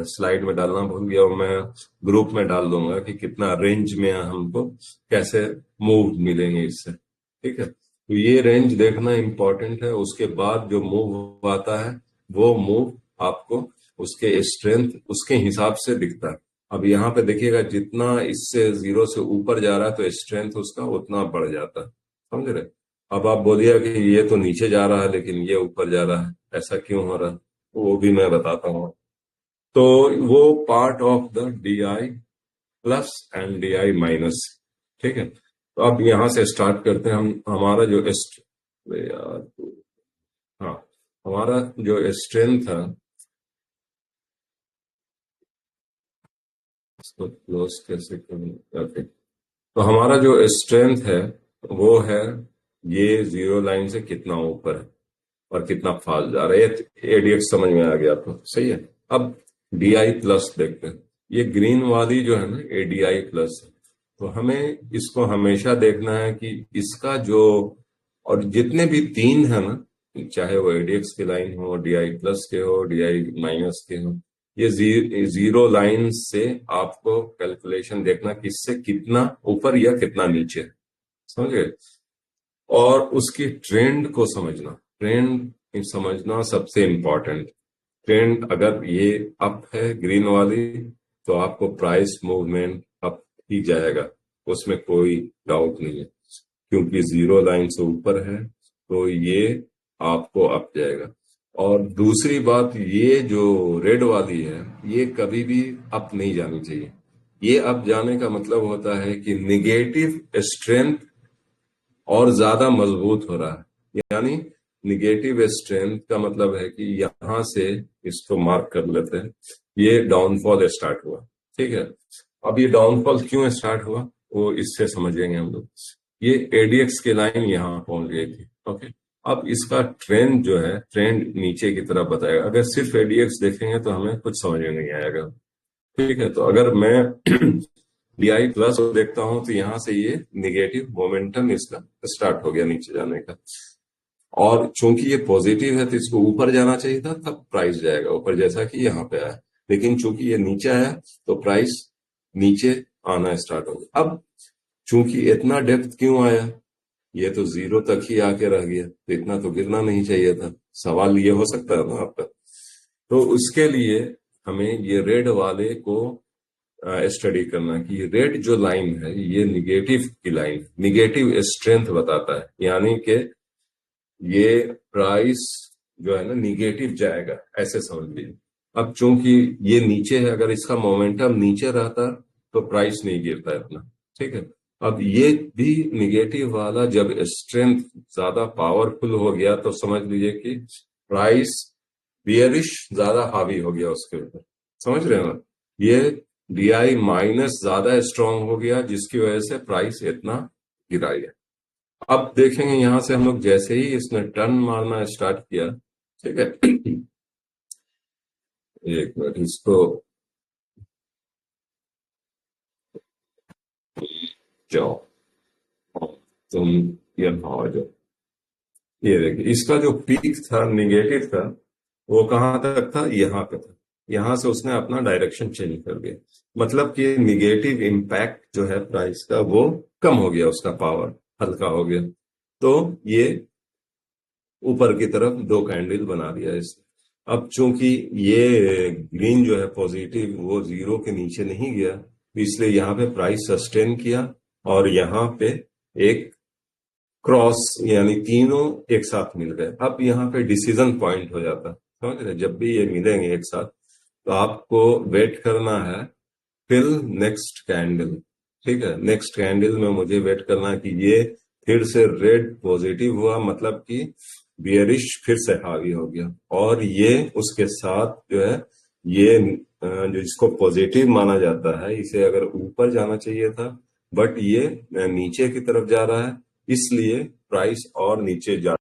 स्लाइड में डालना भूल गया, और मैं ग्रुप में डाल दूंगा कि कितना रेंज में हमको कैसे मूव मिलेंगे इससे, ठीक है? तो ये रेंज देखना इंपॉर्टेंट है। उसके बाद जो मूव आता है वो मूव आपको उसके स्ट्रेंथ उसके हिसाब से दिखता है। अब यहाँ पे देखिएगा जितना इससे जीरो से ऊपर जा रहा है तो स्ट्रेंथ उसका उतना बढ़ जाता है, समझ रहे? अब आप बोलिए कि ये तो नीचे जा रहा है लेकिन ये ऊपर जा रहा है, ऐसा क्यों हो रहा है? वो भी मैं बताता हूँ। तो वो part of the D I plus and D I minus, ठीक है? तो अब यहां से स्टार्ट करते हैं हम। हमारा जो यार, हाँ, हमारा जो स्ट्रेंथ था, इसको क्लोज कैसे करूं? ओके, तो हमारा जो स्ट्रेंथ है वो है ये जीरो लाइन से कितना ऊपर है और कितना फास्ट जा रहा है। ये एडीएक्स समझ में आ गया तो सही है। अब डी आई प्लस देखते हैं। ये ग्रीन वाली जो है ना एडीआई प्लस है, तो हमें इसको हमेशा देखना है कि इसका जो, और जितने भी तीन है ना, चाहे वो एडीएक्स की लाइन हो, डीआई प्लस के हो, डीआई माइनस के हो, ये जीरो लाइन से आपको कैलकुलेशन देखना कि इससे कितना ऊपर या कितना नीचे, समझ गए? और उसकी ट्रेंड को समझना, ट्रेंड समझना सबसे इंपॉर्टेंट। ट्रेंड अगर ये अप है ग्रीन वाली तो आपको प्राइस मूवमेंट अप ही जाएगा, उसमें कोई डाउट नहीं है, क्योंकि जीरो लाइन से ऊपर है तो ये आपको अप जाएगा। और दूसरी बात, ये जो रेड वाली है ये कभी भी अप नहीं जानी चाहिए। ये अप जाने का मतलब होता है कि निगेटिव स्ट्रेंथ और ज्यादा मजबूत हो रहा है, यानी निगेटिव स्ट्रेंथ का मतलब है कि यहां से, इसको मार्क कर लेते हैं, ये डाउनफॉल स्टार्ट हुआ, ठीक है? अब ये डाउनफॉल क्यों स्टार्ट हुआ वो इससे समझेंगे हम लोग। ये एडीएक्स की लाइन यहाँ पहुंच गई थी, ओके? अब इसका ट्रेंड जो है, ट्रेंड नीचे की तरफ बताएगा। अगर सिर्फ एडीएक्स देखेंगे तो हमें कुछ समझ में नहीं आएगा, ठीक है? तो अगर मैं डीआई प्लस देखता हूं तो यहां से ये निगेटिव मोमेंटम इसका स्टार्ट हो गया नीचे जाने का, और चूंकि ये पॉजिटिव है तो इसको ऊपर जाना चाहिए था, तब प्राइस जाएगा ऊपर, जैसा कि यहाँ पे आया। लेकिन चूंकि ये नीचे आया तो प्राइस नीचे आना स्टार्ट हो गया। अब चूंकि इतना डेप्थ क्यों आया, ये तो जीरो तक ही आके रह गया, तो इतना तो गिरना नहीं चाहिए था। सवाल ये हो सकता है ना आपका? तो उसके लिए हमें ये रेड वाले को स्टडी करना कि रेड जो लाइन है ये निगेटिव की लाइन, निगेटिव स्ट्रेंथ बताता है, यानी कि ये प्राइस जो है ना निगेटिव जाएगा, ऐसे समझ लीजिए। अब चूंकि ये नीचे है, अगर इसका मोमेंटम नीचे रहता तो प्राइस नहीं गिरता इतना, ठीक है? अब ये भी निगेटिव वाला जब स्ट्रेंथ ज्यादा पावरफुल हो गया तो समझ लीजिए कि प्राइस बियरिश ज्यादा हावी हो गया उसके ऊपर, समझ रहे हो ना? ये डीआई माइनस ज्यादा स्ट्रांग हो गया जिसकी वजह से प्राइस इतना गिरा गया। अब देखेंगे यहां से हम लोग, जैसे ही इसने टर्न मारना स्टार्ट किया, ठीक है? एक मिनट, इसको जाओ, तुम यहाँ आ जाओ। ये देखिए इसका जो पीक था निगेटिव था वो कहाँ तक था, यहाँ पे था। यहां से उसने अपना डायरेक्शन चेंज कर दिया, मतलब कि निगेटिव इम्पैक्ट जो है प्राइस का वो कम हो गया, उसका पावर हल्का हो गया। तो ये ऊपर की तरफ दो कैंडल बना दिया इसने। अब चूंकि ये ग्रीन जो है पॉजिटिव वो जीरो के नीचे नहीं गया, तो इसलिए यहाँ पे प्राइस सस्टेन किया, और यहाँ पे एक क्रॉस, यानी तीनों एक साथ मिल गए। अब यहाँ पे डिसीजन पॉइंट हो जाता, समझ रहे? जब भी ये मिलेंगे एक साथ तो आपको वेट करना है फिर नेक्स्ट कैंडल, ठीक है? नेक्स्ट कैंडल में मुझे वेट करना है कि ये फिर से रेड पॉजिटिव हुआ, मतलब कि बियरिश फिर से हावी हो गया, और ये उसके साथ जो है ये जो इसको पॉजिटिव माना जाता है, इसे अगर ऊपर जाना चाहिए था, बट ये नीचे की तरफ जा रहा है, इसलिए प्राइस और नीचे जा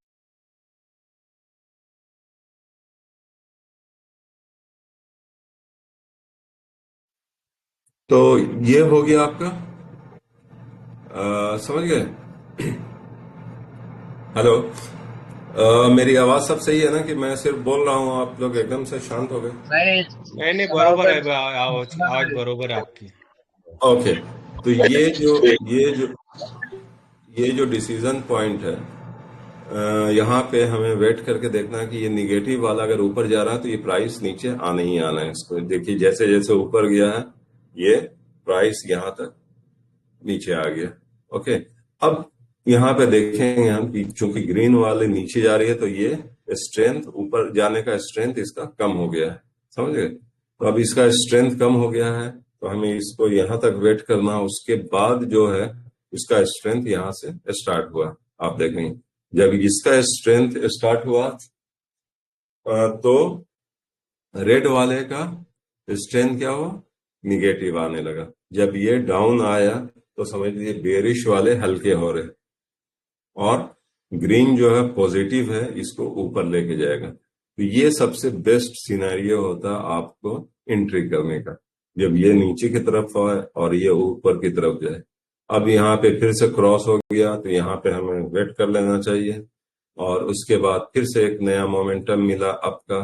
तो ये हो गया आपका, समझ गए? हेलो, मेरी आवाज सब सही है ना कि मैं सिर्फ बोल रहा हूँ, आप लोग एकदम से शांत हो गए? नहीं बरोबर है, आवाज आवाज बरोबर है आपकी। ओके, तो ये जो डिसीजन पॉइंट है, यहाँ पे हमें वेट करके देखना है कि ये निगेटिव वाला अगर ऊपर जा रहा है तो ये प्राइस नीचे आना ही आना है। इसको देखिए, जैसे जैसे ऊपर गया है ये प्राइस यहाँ तक नीचे आ गया। ओके, अब यहाँ पे देखेंगे हम कि चूंकि ग्रीन वाले नीचे जा रही है तो ये स्ट्रेंथ, ऊपर जाने का स्ट्रेंथ इसका कम हो गया है, समझ गए? तो अब इसका स्ट्रेंथ कम हो गया है तो हमें इसको यहाँ तक वेट करना, उसके बाद जो है इसका स्ट्रेंथ यहाँ से स्टार्ट हुआ। आप देखेंगे जब इसका स्ट्रेंथ स्टार्ट हुआ तो रेड वाले का स्ट्रेंथ क्या हुआ, निगेटिव आने लगा। जब ये डाउन आया तो समझ लीजिए बेरिश वाले हल्के हो रहे, और ग्रीन जो है पॉजिटिव है, इसको ऊपर लेके जाएगा। तो ये सबसे बेस्ट सिनेरियो होता है आपको एंट्री करने का, जब ये नीचे की तरफ आए और ये ऊपर की तरफ जाए। अब यहाँ पे फिर से क्रॉस हो गया तो यहाँ पे हमें वेट कर लेना चाहिए, और उसके बाद फिर से एक नया मोमेंटम मिला आपका,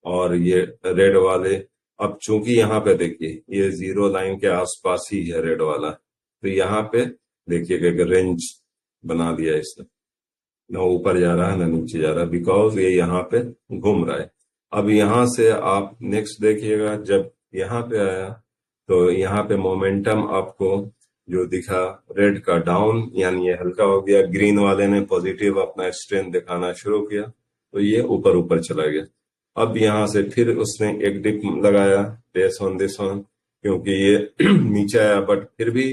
और ये रेड वाले, अब चूंकि यहाँ पे देखिए ये जीरो लाइन के आसपास ही है रेड वाला, तो यहाँ पे देखिएगा रेंज बना दिया इसने, ना ऊपर जा रहा है ना नीचे जा रहा है, बिकॉज ये यहाँ पे घूम रहा है। अब यहाँ से आप नेक्स्ट देखिएगा, जब यहाँ पे आया तो यहाँ पे मोमेंटम आपको जो दिखा रेड का डाउन, यानी ये हल्का हो गया, ग्रीन वाले ने पॉजिटिव अपना स्ट्रेंथ दिखाना शुरू किया तो ये ऊपर ऊपर चला गया। अब यहाँ से फिर उसने एक डिप लगाया बेस ऑन दिस वन, क्योंकि ये नीचे आया बट फिर भी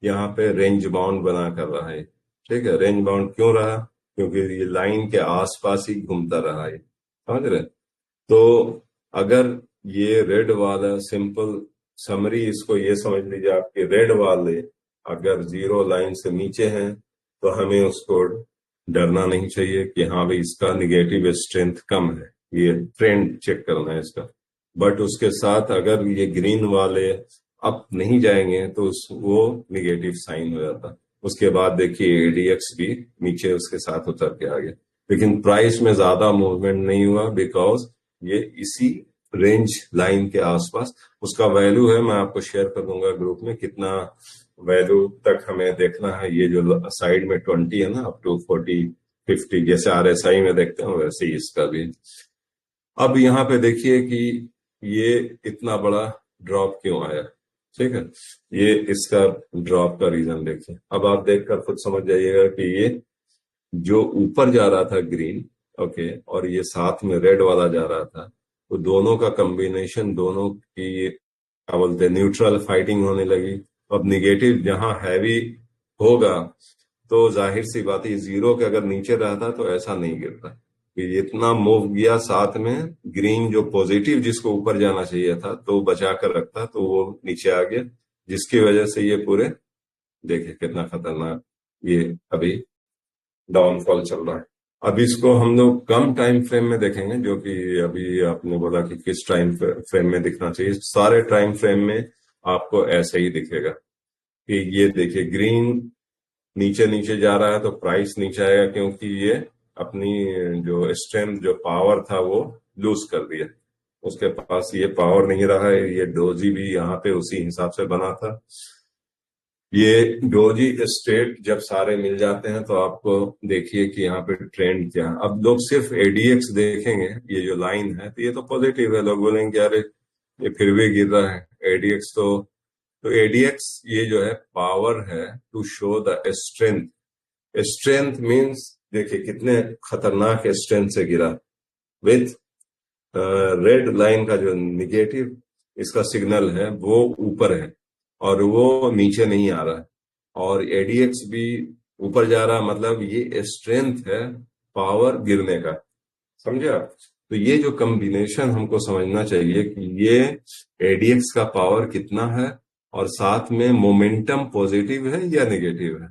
यहाँ पे रेंज बाउंड बना कर रहा है। ठीक है, रेंज बाउंड क्यों रहा, क्योंकि ये लाइन के आसपास ही घूमता रहा है, समझ रहे? तो अगर ये रेड वाला, सिंपल समरी इसको ये समझ लीजिए आपके रेड वाले अगर जीरो लाइन से नीचे हैं तो हमें उसको डरना नहीं चाहिए कि हाँ भाई इसका निगेटिव स्ट्रेंथ कम है, ये ट्रेंड चेक करना है इसका। बट उसके साथ अगर ये ग्रीन वाले अप नहीं जाएंगे तो वो निगेटिव साइन हो जाता। उसके बाद देखिए एडीएक्स भी नीचे उसके साथ उतर के आ गया, लेकिन प्राइस में ज्यादा मूवमेंट नहीं हुआ बिकॉज ये इसी रेंज लाइन के आसपास, उसका वैल्यू है, मैं आपको शेयर कर दूंगा ग्रुप में, कितना वैल्यू तक हमें देखना है। ये जो साइड में 20 है ना, अप टू 40 50, जैसे आरएसआई में देखते हैं वैसे ही इसका भी। अब यहाँ पे देखिए कि ये इतना बड़ा ड्रॉप क्यों आया। ठीक है, ये इसका ड्रॉप का रीजन देखिए। अब आप देखकर खुद समझ जाइएगा कि ये जो ऊपर जा रहा था ग्रीन, ओके, और ये साथ में रेड वाला जा रहा था, तो दोनों का कॉम्बिनेशन, दोनों की क्या बोलते हैं न्यूट्रल फाइटिंग होने लगी। अब निगेटिव जहां हैवी होगा तो जाहिर सी बात है जीरो के अगर नीचे रहता तो ऐसा नहीं गिरता कि इतना मूव गया, साथ में ग्रीन जो पॉजिटिव जिसको ऊपर जाना चाहिए था तो बचा कर रखता तो वो नीचे आ गया, जिसकी वजह से ये पूरे देखिए कितना खतरनाक ये अभी डाउनफॉल चल रहा है। अब इसको हम लोग कम टाइम फ्रेम में देखेंगे, जो कि अभी आपने बोला कि किस टाइम फ्रेम में दिखना चाहिए। सारे टाइम फ्रेम में आपको ऐसे ही दिखेगा कि ये देखिए ग्रीन नीचे नीचे जा रहा है तो प्राइस नीचे आएगा, क्योंकि ये अपनी जो स्ट्रेंथ, जो पावर था वो लूज कर दिया, उसके पास ये पावर नहीं रहा है। ये डोजी भी यहाँ पे उसी हिसाब से बना था। ये डोजी स्टेट जब सारे मिल जाते हैं तो आपको देखिए कि यहाँ पे ट्रेंड क्या है। अब लोग सिर्फ एडीएक्स देखेंगे, ये जो लाइन है तो ये तो पॉजिटिव है, लोग बोलेंगे अरे ये फिर भी गिर रहा है एडीएक्स। तो एडीएक्स ये जो है पावर है to show the strength. Strength means देखिए कितने खतरनाक स्ट्रेंथ से गिरा, विथ रेड लाइन का जो निगेटिव इसका सिग्नल है वो ऊपर है और वो नीचे नहीं आ रहा है, और एडीएक्स भी ऊपर जा रहा, मतलब ये स्ट्रेंथ है पावर गिरने का, समझे आप? तो ये जो कॉम्बिनेशन हमको समझना चाहिए कि ये एडीएक्स का पावर कितना है और साथ में मोमेंटम पॉजिटिव है या नेगेटिव है,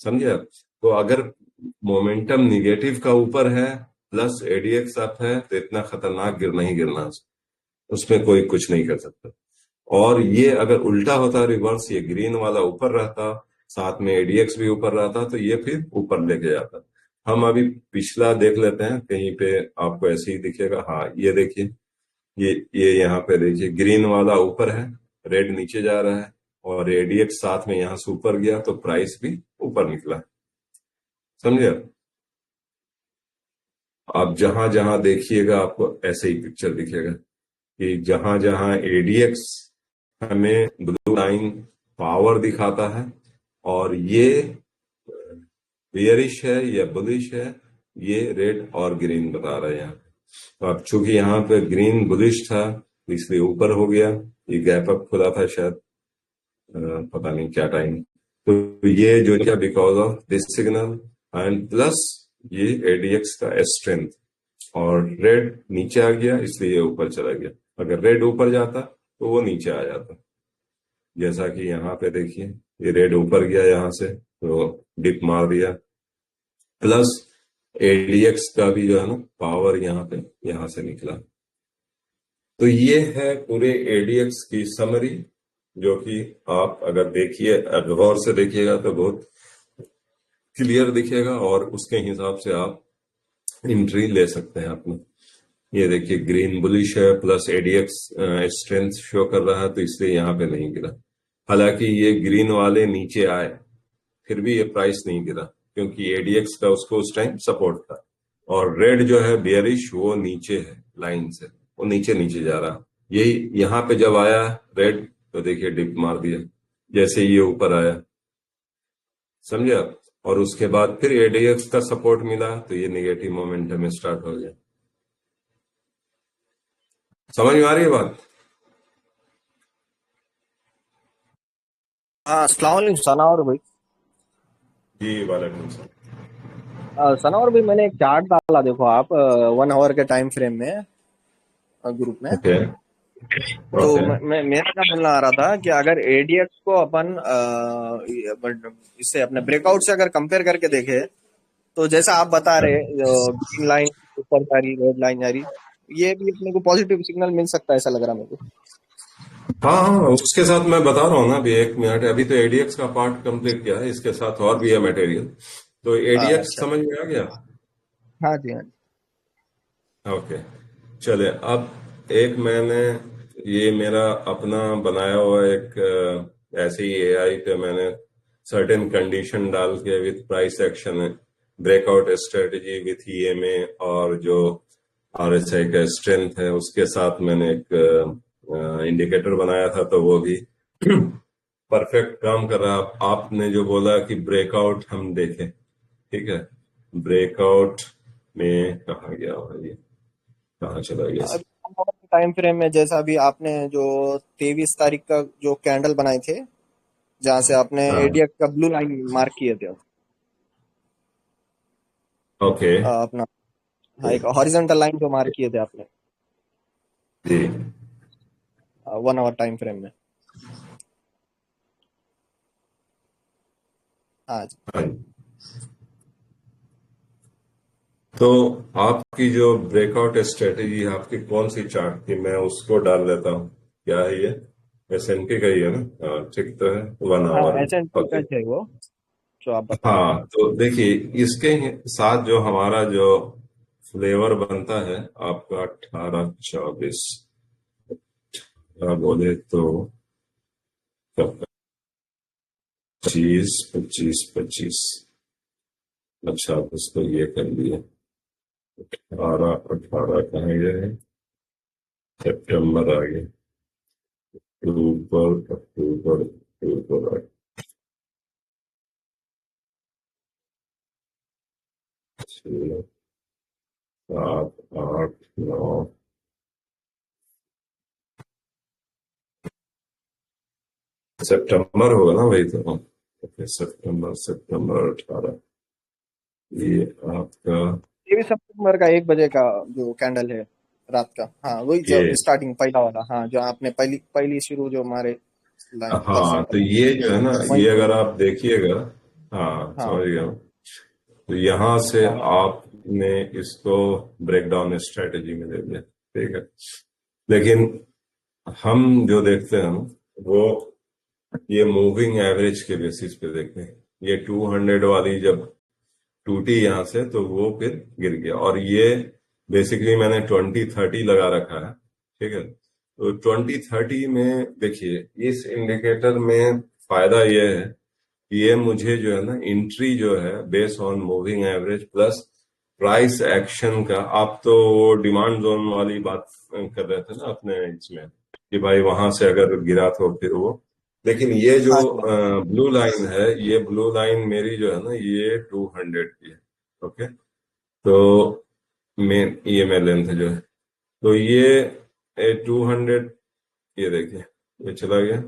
समझे आप? तो अगर मोमेंटम निगेटिव का ऊपर है प्लस एडीएक्स अप है तो इतना खतरनाक गिरना ही गिरना, उसमें कोई कुछ नहीं कर सकता। और ये अगर उल्टा होता रिवर्स, ये ग्रीन वाला ऊपर रहता, साथ में एडीएक्स भी ऊपर रहता, तो ये फिर ऊपर लेके जाता। हम अभी पिछला देख लेते हैं, कहीं पे आपको ऐसे ही दिखेगा। हाँ, ये देखिए, ये यहाँ पे देखिए, ग्रीन वाला ऊपर है, रेड नीचे जा रहा है, और एडीएक्स साथ में यहाँ से ऊपर गया, तो प्राइस भी ऊपर निकला। समझे? आप जहां जहां देखिएगा आपको ऐसे ही पिक्चर दिखेगा कि जहां जहां एडीएक्स हमें ब्लू लाइन पावर दिखाता है और ये बियरिश है या बुलिश है, ये रेड और ग्रीन बता रहे हैं यहाँ। तो अब चूंकि यहाँ पे ग्रीन बुलिश था इसलिए ऊपर हो गया, ये गैप अप खुला था शायद, पता नहीं क्या टाइम। तो ये जो क्या, because of this signal and plus ये एडीएक्स का स्ट्रेंथ, और रेड नीचे आ गया इसलिए ये ऊपर चला गया। अगर रेड ऊपर जाता तो वो नीचे आ जाता, जैसा कि यहाँ पे देखिए, ये रेड ऊपर गया यहाँ से तो डिप मार दिया, प्लस एडीएक्स का भी जो है ना पावर यहाँ पे यहाँ से निकला। तो ये है पूरे एडीएक्स की समरी, जो कि आप अगर देखिए, गौर से देखिएगा तो बहुत क्लियर दिखेगा, और उसके हिसाब से आप एंट्री ले सकते हैं अपनी। ये देखिए, ग्रीन बुलिश है, प्लस एडीएक्स स्ट्रेंथ शो कर रहा है, तो इसलिए यहाँ पे नहीं गिरा। हालांकि ये ग्रीन वाले नीचे आए, फिर भी ये प्राइस नहीं गिरा, क्योंकि एडीएक्स का उसको उस टाइम सपोर्ट था। और रेड जो है बेयरिश, वो नीचे है लाइन से, वो नीचे नीचे जा रहा। यही यहाँ पे जब आया रेड, तो देखिए डिप मार दिया जैसे ये ऊपर आया, समझे आप? और उसके बाद फिर एडीएक्स का सपोर्ट मिला, तो ये नेगेटिव मोमेंटम स्टार्ट हो गया। समझ में आ रही है बात? हाँ, अस्सलाम वालेकुम सनावर भाई। जी वालेकुम सलाम। सनावर भाई, मैंने एक चार्ट डाला, देखो आप 1 आवर के टाइम फ्रेम में ग्रुप में। ओके तो ओके मेरा क्या बोलना आ रहा था कि अगर एडीएक्स को अपन इससे अपने ब्रेकआउट से अगर कंपेयर करके देखे, तो जैसा आप बता रहे, ग्रीन लाइन ऊपर जा रही, रेड लाइन जा रही, ये भी अपने को पॉजिटिव सिग्नल मिल सकता है, ऐसा लग रहा मेरे को। हाँ हाँ, उसके साथ मैं बता रहा हूँ ना अभी, एक मिनट, अभी तो एडीएक्स का पार्ट कंप्लीट किया है, इसके साथ और भी है मटेरियल। तो एडीएक्स अच्छा, समझ में आ गया? हाँ जी, हाँ जी। ओके, चले। अब एक मैंने, ये मेरा अपना बनाया हुआ एक ऐसे ही एआई पे मैंने सर्टेन कंडीशन डाल के with price action, breakout strategy with EMA, और जो आरएसआई का स्ट्रेंथ है उसके साथ मैंने एक इंडिकेटर बनाया था, तो वो भी परफेक्ट काम कर रहा। आपने जो बोला कि ब्रेकआउट हम देखें, ठीक है, ब्रेकआउट में कहाँ गया भाई, कहाँ चला गया? टाइम फ्रेम में जैसा अभी आपने जो 23 तारीख का जो कैंडल बनाए थे, जहां से आपने हाँ, एडीएक्स का ब्लू लाइन मार्क किए थे, ओके, अपना, हाँ, एक हॉरिजॉन्टल लाइन जो मार्क किए थे आपने जी 1 आवर टाइम फ्रेम में। हाँ जी। हाँ। तो आपकी जो ब्रेकआउट स्ट्रेटेजी है, आपकी कौन सी चार्ट थी? मैं उसको डाल देता हूँ। क्या है ये? एसएनपी का ही है ना? हाँ, ठीक तो है, 1 आवर। हाँ, एसएनपी का ओके, है वो जो आप बता रहे हाँ, तो देखिए, इसके साथ जो हमारा जो फ्लेवर बनता है आपका 18-24, बोले तो 25-25-25। अच्छा, उसको ये कर लिया, 18-18 कहाँ गए? सितंबर आ गया, अक्टूबर अक्टूबर अक्टूबर, 6, 7, 8, 9। सितंबर होगा ना वही तो? ओके, सितंबर सितंबर 18, ये आपका 23 सितंबर का 1 बजे का जो कैंडल है रात का, हाँ वही जो ये, स्टार्टिंग पहला वाला, हाँ, जो आपने पहली पहली शुरू जो हमारे हाँ, पर्सन तो बताया, ये जो है ना, वही ये तो। अगर आप देखिएगा, हाँ हाँ समझ गया हूँ। तो यहाँ से हाँ आपने इसको ब्रेक डाउन स्ट्रेटेजी में ले लिया, ठीक है। लेकिन हम जो देखते हैं वो ये मूविंग एवरेज के बेसिस पे देखते हैं। ये 200 वाली जब टूटी यहां से तो वो फिर गिर गया, और ये बेसिकली मैंने 2030 लगा रखा है, ठीक है। तो 2030 में देखिए इस इंडिकेटर में फायदा ये है कि ये मुझे जो है ना एंट्री जो है based on moving average plus price action का। आप तो वो डिमांड जोन वाली बात कर रहे थे ना अपने इसमें कि भाई वहां से अगर गिरा तो फिर वो, लेकिन ये जो हाँ जी। ब्लू लाइन है, ये ब्लू लाइन मेरी जो है ना ये 200 की है, ओके। तो मेन EMA लेंथ जो है, तो ये 200, ये देखिए ये चला गया।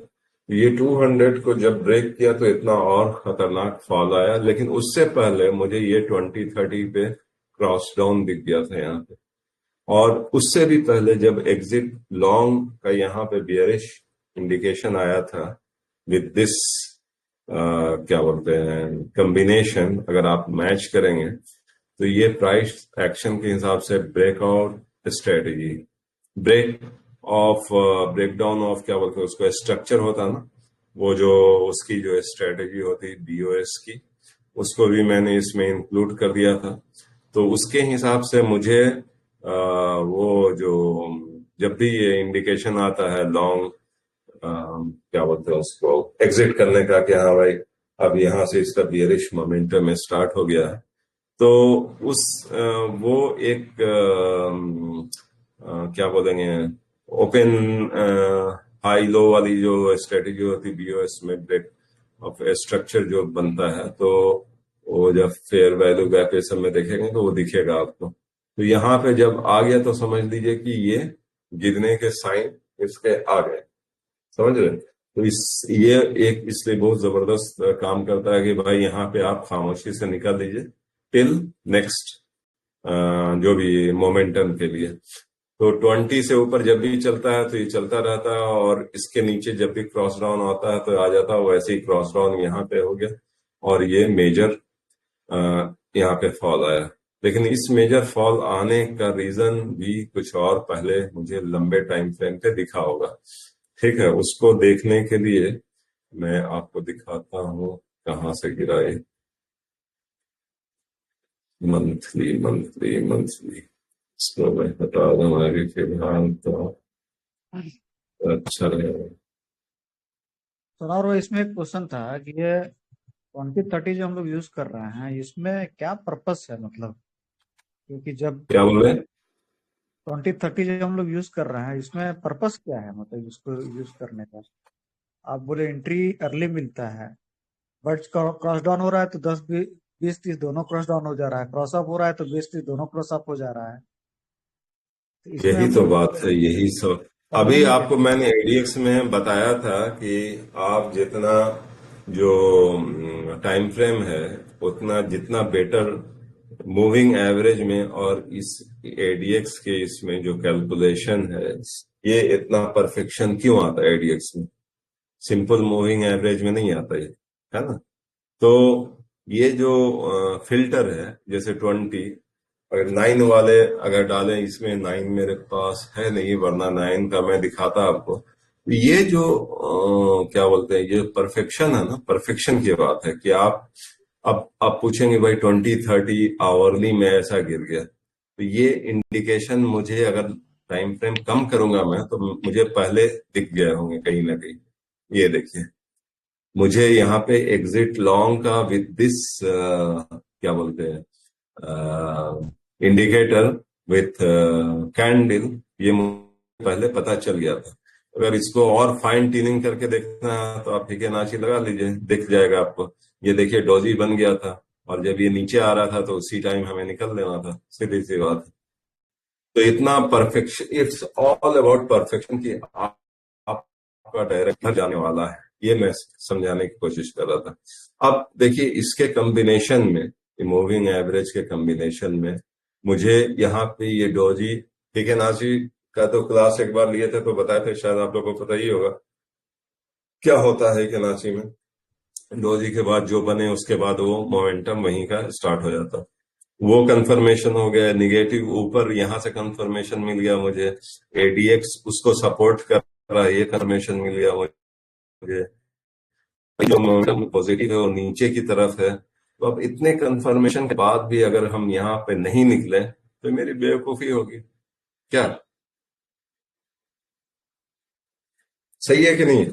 ये 200 को जब ब्रेक किया तो इतना और खतरनाक फॉल आया, लेकिन उससे पहले मुझे ये 2030 पे क्रॉस डाउन दिख गया था यहाँ पे, और उससे भी पहले जब एग्जिट लॉन्ग का यहाँ पे बियरिश इंडिकेशन आया था विद दिस क्या बोलते हैं कॉम्बिनेशन, अगर आप मैच करेंगे तो ये प्राइस एक्शन के हिसाब से ब्रेकआउट स्ट्रेटेजी, ब्रेकडाउन ऑफ क्या बोलते हैं उसको, स्ट्रक्चर होता ना, वो जो उसकी जो स्ट्रेटेजी होती BOS की, उसको भी मैंने इसमें इंक्लूड कर दिया था। तो उसके हिसाब से मुझे वो जो जब भी ये इंडिकेशन आता है लॉन्ग क्या बोलते हैं उसको एग्जिट करने का कि हाँ भाई अब यहाँ से इसका बियरिश मोमेंटम में स्टार्ट हो गया है, तो उस वो एक क्या बोलेंगे ओपन हाई लो वाली जो स्ट्रेटेजी होती BOS में, ब्रेक ऑफ स्ट्रक्चर जो बनता है, तो वो जब फेयर वैल्यू गैप ये सब में देखेंगे तो वो दिखेगा आपको। तो यहाँ पे जब आ गया तो समझ लीजिए कि ये गिरने के साइन इसके आ गए, समझ रहे। तो ये एक इसलिए बहुत जबरदस्त काम करता है कि भाई यहाँ पे आप खामोशी से निकाल दीजिए टिल नेक्स्ट जो भी मोमेंटम के लिए। तो 20 से ऊपर जब भी चलता है तो ये चलता रहता है, और इसके नीचे जब भी क्रॉस डाउन होता है तो आ जाता है, वैसे ही क्रॉस डाउन यहाँ पे हो गया और ये मेजर यहाँ पे फॉल आया। लेकिन इस मेजर फॉल आने का रीजन भी कुछ और पहले मुझे लंबे टाइम फ्रेम पे दिखा होगा, ठीक है। उसको देखने के लिए मैं आपको दिखाता हूँ कहाँ से गिरा ये, मंथली मंथली मंथली, इसको मैं हटा दूँ आगे के ध्यान तो अच्छा रहेगा। सर और वो इसमें एक क्वेश्चन था कि ये 2030 जो हम लोग यूज कर रहे हैं इसमें क्या पर्पस है, मतलब क्योंकि जब क्या बोल रहे हैं? 2030 जो हम लोग यूज कर रहे हैं इसमें पर्पस क्या है, मतलब इसको यूज करने का। आप बोले एंट्री अर्ली मिलता है, बट क्रॉस डाउन हो रहा है तो 10-20-30 दोनों क्रॉस डाउन हो जा रहा है, क्रॉस अप हो रहा है तो 20-30 दोनों क्रॉस अप हो जा रहा है। तो इसमें यही हम तो लोग बात है, यही सब करने अभी में आपको मैंने ADX में बताया था कि आप जितना जो टाइम फ्रेम है उतना जितना बेटर मूविंग एवरेज में, और इस ADX के इसमें जो कैलकुलेशन है ये इतना परफेक्शन क्यों आता है ADX में, सिंपल मूविंग एवरेज में नहीं आता ये, है ना। तो ये जो फिल्टर है जैसे 20, अगर 9 वाले अगर डालें इसमें, 9 मेरे पास है नहीं वरना 9 का मैं दिखाता आपको। ये जो क्या बोलते हैं ये परफेक्शन है ना, परफेक्शन की बात है कि अब आप पूछेंगे भाई 20-30 आवरली में ऐसा गिर गया, तो ये इंडिकेशन मुझे अगर टाइम फ्रेम कम करूंगा मैं तो मुझे पहले दिख गए होंगे कहीं ना कहीं। ये देखिए मुझे यहाँ पे एग्जिट लॉन्ग का विद दिस क्या बोलते हैं इंडिकेटर विथ कैंडल, ये मुझे पहले पता चल गया था। अगर इसको और फाइन ट्यूनिंग करके देखना है तो आप फिबोनाची लगा लीजिए, दिख जाएगा आपको। ये देखिए डोजी बन गया था और जब ये नीचे आ रहा था तो उसी टाइम हमें निकल लेना था, सीधी सी बात है। तो इतना perfection, it's all about perfection की आपका डायरेक्ट जाने वाला है, ये मैं समझाने की कोशिश कर रहा था। अब देखिए इसके कॉम्बिनेशन में, मूविंग एवरेज के कॉम्बिनेशन में मुझे यहाँ पे ये डोजी फिबोनाची का तो क्लास एक बार लिए थे तो बताए थे, शायद आप लोगों को पता ही होगा क्या होता है फिबोनाची में। डोजी के बाद जो बने उसके बाद वो मोमेंटम वहीं का स्टार्ट हो जाता, वो कंफर्मेशन हो गया निगेटिव ऊपर, यहां से कंफर्मेशन मिल गया मुझे, ADX उसको सपोर्ट कर रहा है, ये कंफर्मेशन मिल गया मुझे, जो मोमेंटम पॉजिटिव है वो नीचे की तरफ है। तो अब इतने कंफर्मेशन के बाद भी अगर हम यहाँ पे नहीं निकले तो मेरी बेवकूफी होगी क्या? सही है कि नहीं?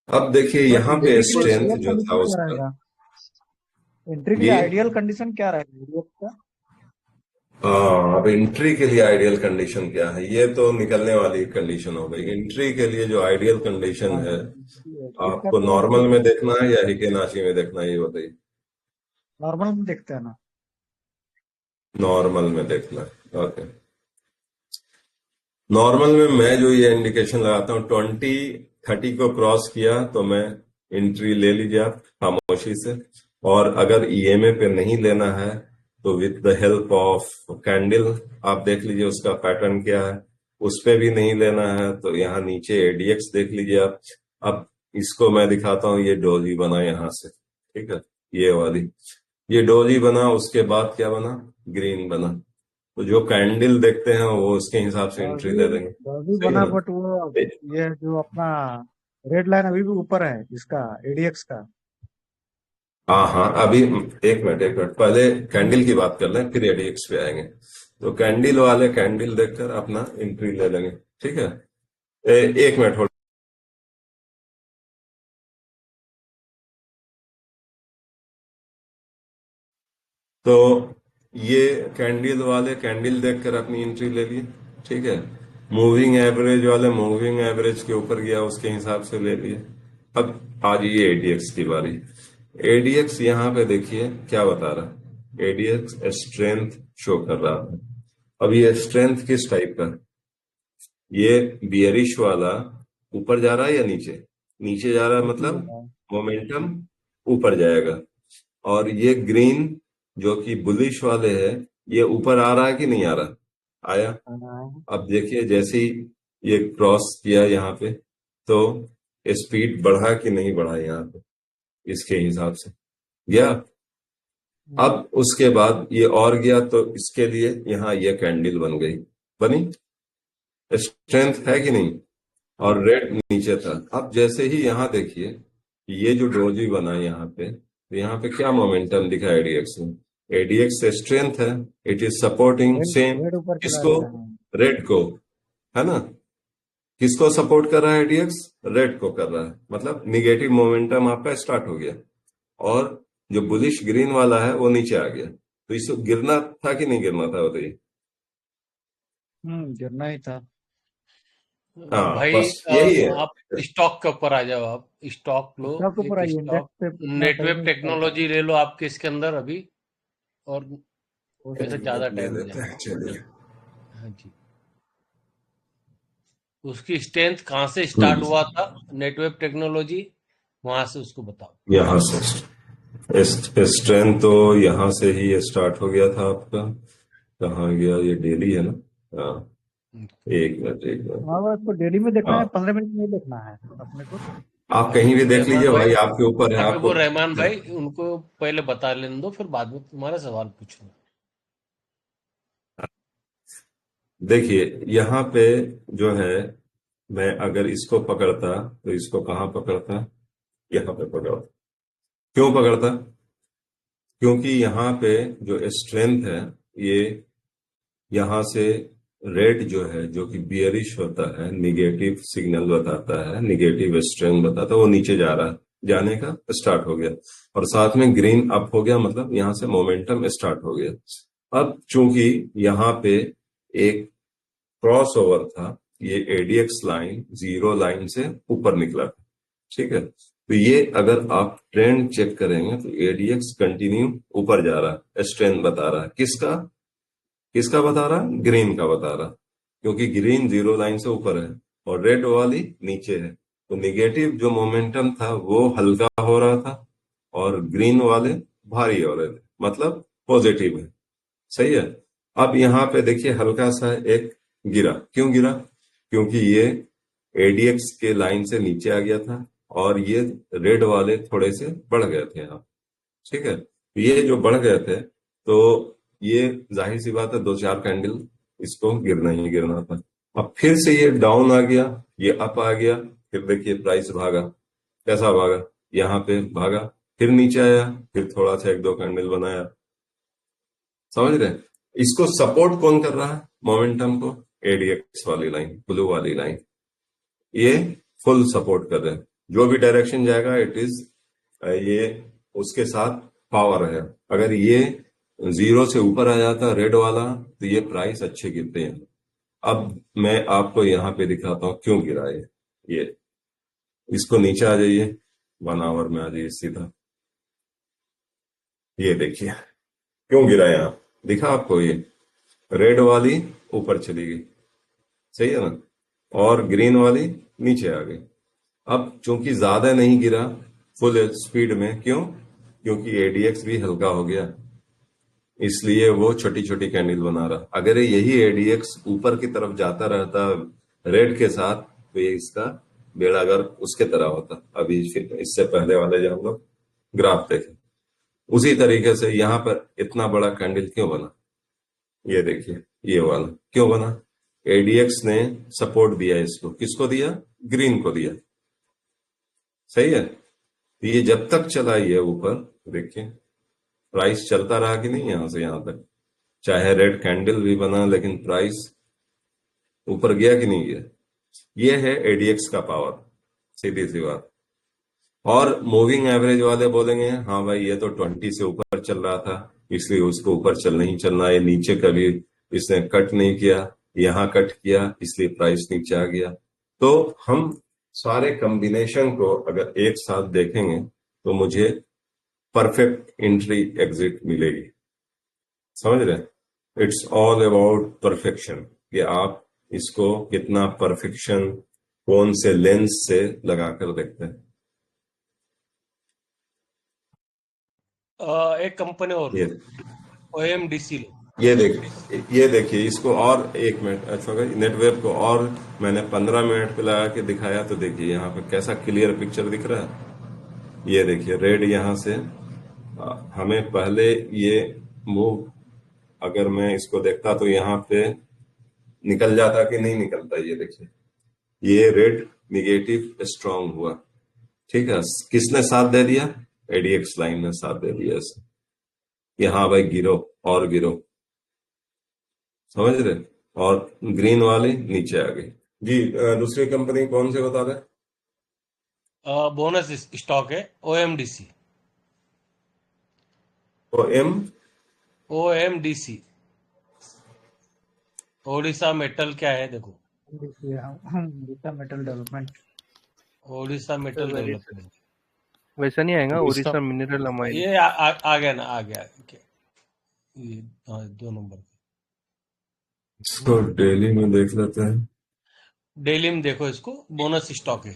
अब देखिए तो यहाँ पे एंट्री के लिए स्ट्रेंथ आइडियल जो था कंडीशन क्या उसका, रहेगा? एंट्री के लिए ये आइडियल कंडीशन क्या रहेगा ADX का? अब एंट्री के लिए आइडियल कंडीशन क्या है? ये तो निकलने वाली कंडीशन हो गई। एंट्री के लिए जो आइडियल कंडीशन हाँ, है, इसका आपको तो नॉर्मल में देखना है या हिकेनाशी में देखना है, ये बताइए। नॉर्मल में देखते हैं ना। नॉर्मल में देखना है, ओके। नॉर्मल में मैं जो ये इंडिकेशन लगाता हूँ, 20-30 को क्रॉस किया तो मैं एंट्री ले लीजिए आप खामोशी से। और अगर ईएमए पे नहीं लेना है तो with the help of candle आप देख लीजिए उसका पैटर्न क्या है। उस पे भी नहीं लेना है तो यहाँ नीचे एडीएक्स देख लीजिए आप। अब इसको मैं दिखाता हूँ, ये डोजी बना यहाँ से, ठीक है, ये वाली, ये डोजी बना, उसके बाद क्या बना? ग्रीन बना। तो जो कैंडल देखते हैं वो उसके हिसाब से एंट्री ले लेंगे, डॉजी सही है बना, ना? बट वो ये जो अपना रेड लाइन अभी भी ऊपर है इसका, ADX का। हाँ हाँ, अभी एक मिनट पहले कैंडल की बात कर लें फिर एडीएक्स पे आएंगे। तो कैंडल वाले कैंडल देखकर अपना एंट्री ले लेंगे, ठीक है। एक मिनट होल्ड। तो ये कैंडल वाले कैंडल देखकर अपनी एंट्री ले लिए, ठीक है। मूविंग एवरेज वाले मूविंग एवरेज के ऊपर गया, उसके हिसाब से ले लिए। अब आ जाइए एडीएक्स की बारी। एडीएक्स यहाँ पे देखिए क्या बता रहा है। एडीएक्स स्ट्रेंथ शो कर रहा है। अब ये स्ट्रेंथ किस टाइप का? ये बियरिश वाला ऊपर जा रहा है या नीचे? नीचे जा रहा है, मतलब मोमेंटम ऊपर जाएगा। और ये ग्रीन जो कि बुलिश वाले है, ये ऊपर आ रहा है कि नहीं आ रहा? आया। अब देखिए जैसे ही ये क्रॉस किया यहाँ पे तो स्पीड बढ़ा कि नहीं बढ़ा यहाँ पे, इसके हिसाब से गया। अब उसके बाद ये और गया तो इसके लिए यहाँ ये कैंडल बन गई, बनी, स्ट्रेंथ है कि नहीं? और रेड नीचे था। अब जैसे ही यहाँ देखिए ये जो डोजी बना यहाँ पे, तो यहाँ पे क्या मोमेंटम दिखा एडीएक्स में? एडीएक्स स्ट्रेंथ है, it is supporting same red ऊपर चला किसको? गया है। रेड को, है ना। किसको सपोर्ट कर रहा है एडीएक्स? रेड को कर रहा है, मतलब निगेटिव मोमेंटम आपका स्टार्ट हो गया। और जो बुलिश ग्रीन वाला है वो नीचे आ गया। तो इसको गिरना था कि नहीं गिरना था, बताइए। गिरना ही था। हाँ, भाई बस यही है। आप स्टॉक के ऊपर आ जाओ। आप स्टॉक लो, स्टॉक के ऊपर एक आइए, स्टॉक इंडेक्स पे इतना नेटवेब टाइम टेक्नोलॉजी ले लो आपके इसके अंदर अभी, और वैसे ज्यादा ले टाइम हो लेते जाएगा। हैं, चलिए। हाँ जी। उसकी स्ट्रेंथ कहाँ से स्टार्ट हुआ था? नेटवेब टेक्नोलॉजी, वहां से उसको बताओ। यहाँ से स्ट्रेंथ तो यहाँ से ही स्टार्ट हो गया था आपका। कहाँ गया? ये डेली है ना? हाँ, एक मिनट। हाँ, इसको डेली में देखना है, हाँ, 15 मिनट में देखना है अपने को। आप कहीं भी देख रहमान लीजिए भाई, भाई, आपके ऊपर है अभी आपको। वो रहमान भाई उनको पहले बता लेने दो, फिर बाद में तुम्हारा सवाल पूछूंगा। देखिए यहाँ पे जो है, मैं अगर इसको पकड़ता तो इसको कहाँ पकड़ता? यहाँ पे पकड़ता। क्यों पकड़ता? क्योंकि यहाँ पे जो स्ट्रेंथ है, ये यहाँ से रेड जो है, जो कि बियरिश होता है, निगेटिव सिग्नल बताता है, निगेटिव स्ट्रेंथ बताता है, वो नीचे जा रहा है, जाने का स्टार्ट हो गया। और साथ में ग्रीन अप हो गया, मतलब यहाँ से मोमेंटम स्टार्ट हो गया। अब चूंकि यहाँ पे एक क्रॉस ओवर था, ये एडीएक्स लाइन जीरो लाइन से ऊपर निकला था, ठीक है। तो ये अगर आप ट्रेंड चेक करेंगे तो एडीएक्स कंटिन्यू ऊपर जा रहा है, स्ट्रेंथ बता रहा है। किसका? किसका बता रहा? ग्रीन का बता रहा, क्योंकि ग्रीन जीरो लाइन से ऊपर है और रेड वाली नीचे है। तो निगेटिव जो मोमेंटम था वो हल्का हो रहा था और ग्रीन वाले भारी हो रहे थे, मतलब पॉजिटिव है, सही है। अब यहाँ पे देखिए हल्का सा एक गिरा। क्यों गिरा? क्योंकि ये एडीएक्स के लाइन से नीचे आ गया था और ये रेड वाले थोड़े से बढ़ गए थे यहाँ, ठीक है। ये जो बढ़ गए थे तो ये जाहिर सी बात है 2-4 कैंडल इसको गिरना ही गिरना था। अब फिर से ये डाउन आ गया, ये अप आ गया, फिर देखिए प्राइस भागा, कैसा भागा, यहाँ पे भागा, फिर नीचे आया, फिर थोड़ा सा 1-2 कैंडल बनाया, समझ रहे? इसको सपोर्ट कौन कर रहा है मोमेंटम को? एडीएक्स वाली लाइन, ब्लू वाली लाइन, ये फुल सपोर्ट कर रहे हैं। जो भी डायरेक्शन जाएगा इट इज ये उसके साथ पावर है। अगर ये 0 से ऊपर आ जाता रेड वाला तो ये प्राइस अच्छे गिरते हैं। अब मैं आपको यहाँ पे दिखाता हूँ क्यों गिरा है ये। इसको नीचे आ जाइए, 1 आवर में आ जाइए सीधा, ये देखिए क्यों गिरा यहाँ, दिखा आपको? ये रेड वाली ऊपर चली गई, सही है ना, और ग्रीन वाली नीचे आ गई। अब चूंकि ज्यादा नहीं गिरा फुल स्पीड में, क्यों? क्योंकि एडीएक्स भी हल्का हो गया, इसलिए वो छोटी छोटी कैंडल बना रहा। अगर यही एडीएक्स ऊपर की तरफ जाता रहता रेड के साथ तो ये इसका बेड़ा गर्क उसके तरह होता। अभी इससे पहले वाले जो हम लोग ग्राफ देखे, उसी तरीके से यहाँ पर इतना बड़ा कैंडल क्यों बना? ये देखिए ये वाला क्यों बना? एडीएक्स ने सपोर्ट दिया इसको, किसको दिया? ग्रीन को दिया, सही है। ये जब तक चला ये ऊपर, देखिए प्राइस चलता रहा कि नहीं यहां से यहां तक, चाहे रेड कैंडल भी बना लेकिन प्राइस ऊपर गया कि नहीं गया? ये है एडीएक्स का पावर, सीधी सी बात। और मूविंग एवरेज वाले बोलेंगे हाँ भाई ये तो 20 से ऊपर चल रहा था इसलिए उसको ऊपर चल नहीं चलना, ये नीचे कभी इसने कट नहीं किया, यहाँ कट किया इसलिए प्राइस नीचे आ गया। तो हम सारे कॉम्बिनेशन को अगर एक साथ देखेंगे तो मुझे परफेक्ट एंट्री एग्जिट मिलेगी, समझ रहे? इट्स ऑल अबाउट परफेक्शन, कि आप इसको कितना परफेक्शन कौन से लेंस से लगाकर देखते हैं। एक कंपनी और ये OMDC लो, ये देखिए इसको और 1 मिनट, अच्छा नेटवर्क को और मैंने 15 मिनट पे लगा के दिखाया तो देखिए यहाँ पे कैसा क्लियर पिक्चर दिख रहा है। ये देखिए रेड यहाँ से हमें पहले ये मूव, अगर मैं इसको देखता तो यहाँ पे निकल जाता कि नहीं निकलता। ये देखिए ये रेड निगेटिव स्ट्रांग हुआ, ठीक है। किसने साथ दे दिया? एडीएक्स लाइन ने साथ दे दिया इसे, कि हाँ भाई गिरो और गिरो, समझ रहे? और ग्रीन वाली नीचे आ गई। जी दूसरी कंपनी कौन से बता रहे? बोनस स्टॉक है OMDC। OMDC ओडिशा मेटल क्या है देखो, Orissa metal development. Odisha metal development वैसा नहीं आएगा, ओडिशा मिनरल अमाइड। ये आ गया ना, आ गया क्या? ये 2 नंबर इसको डेली में देख लेते हैं। डेली में देखो, इसको बोनस स्टॉक है।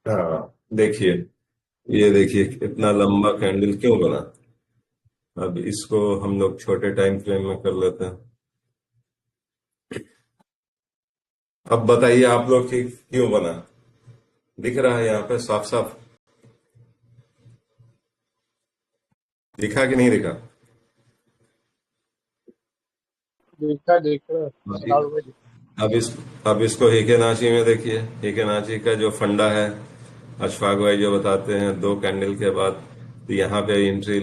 हाँ देखिए, ये देखिए इतना लंबा कैंडल क्यों बना। अब इसको हम लोग छोटे टाइम फ्रेम में कर लेते हैं। अब बताइए आप लोग कि क्यों बना? दिख रहा है यहाँ पे साफ साफ, दिखा कि नहीं दिखा? देखा। अब इसको हिकेनाची में देखिए, हिकेनाची का जो फंडा है अशफाक भाई जो बताते हैं 2 कैंडल के बाद, तो यहाँ पे एंट्री,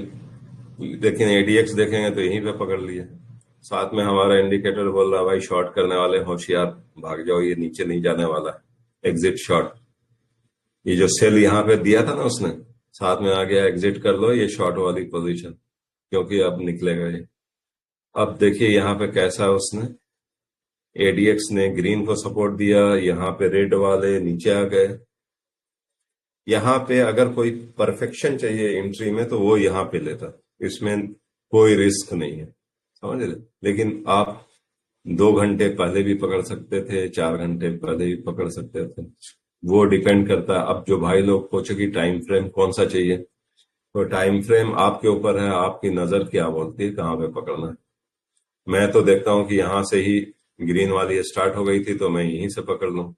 लेकिन एडीएक्स देखेंगे तो यहीं पे पकड़ लिए। साथ में हमारा इंडिकेटर बोल रहा है भाई शॉर्ट करने वाले होशियार, भाग जाओ, ये नीचे नहीं जाने वाला है, एग्जिट शॉर्ट। ये जो सेल यहाँ पे दिया था ना उसने, साथ में आ गया एग्जिट कर लो, ये शॉर्ट वाली पोजीशन, क्योंकि अब निकलेगा ये। अब देखिए यहाँ पे कैसा उसने, एडीएक्स ने ग्रीन को सपोर्ट दिया, यहाँ पे रेड वाले नीचे आ गए। यहाँ पे अगर कोई परफेक्शन चाहिए एंट्री में तो वो यहाँ पे लेता, इसमें कोई रिस्क नहीं है, समझ रहे? लेकिन आप 2 घंटे पहले भी पकड़ सकते थे, 4 घंटे पहले भी पकड़ सकते थे, वो डिपेंड करता है। अब जो भाई लोग पूछे कि टाइम फ्रेम कौन सा चाहिए, तो टाइम फ्रेम आपके ऊपर है, आपकी नजर क्या बोलती है कहाँ पे पकड़ना है। मैं तो देखता हूँ कि यहाँ से ही ग्रीन वाली स्टार्ट हो गई थी तो मैं यहीं से पकड़ लूं,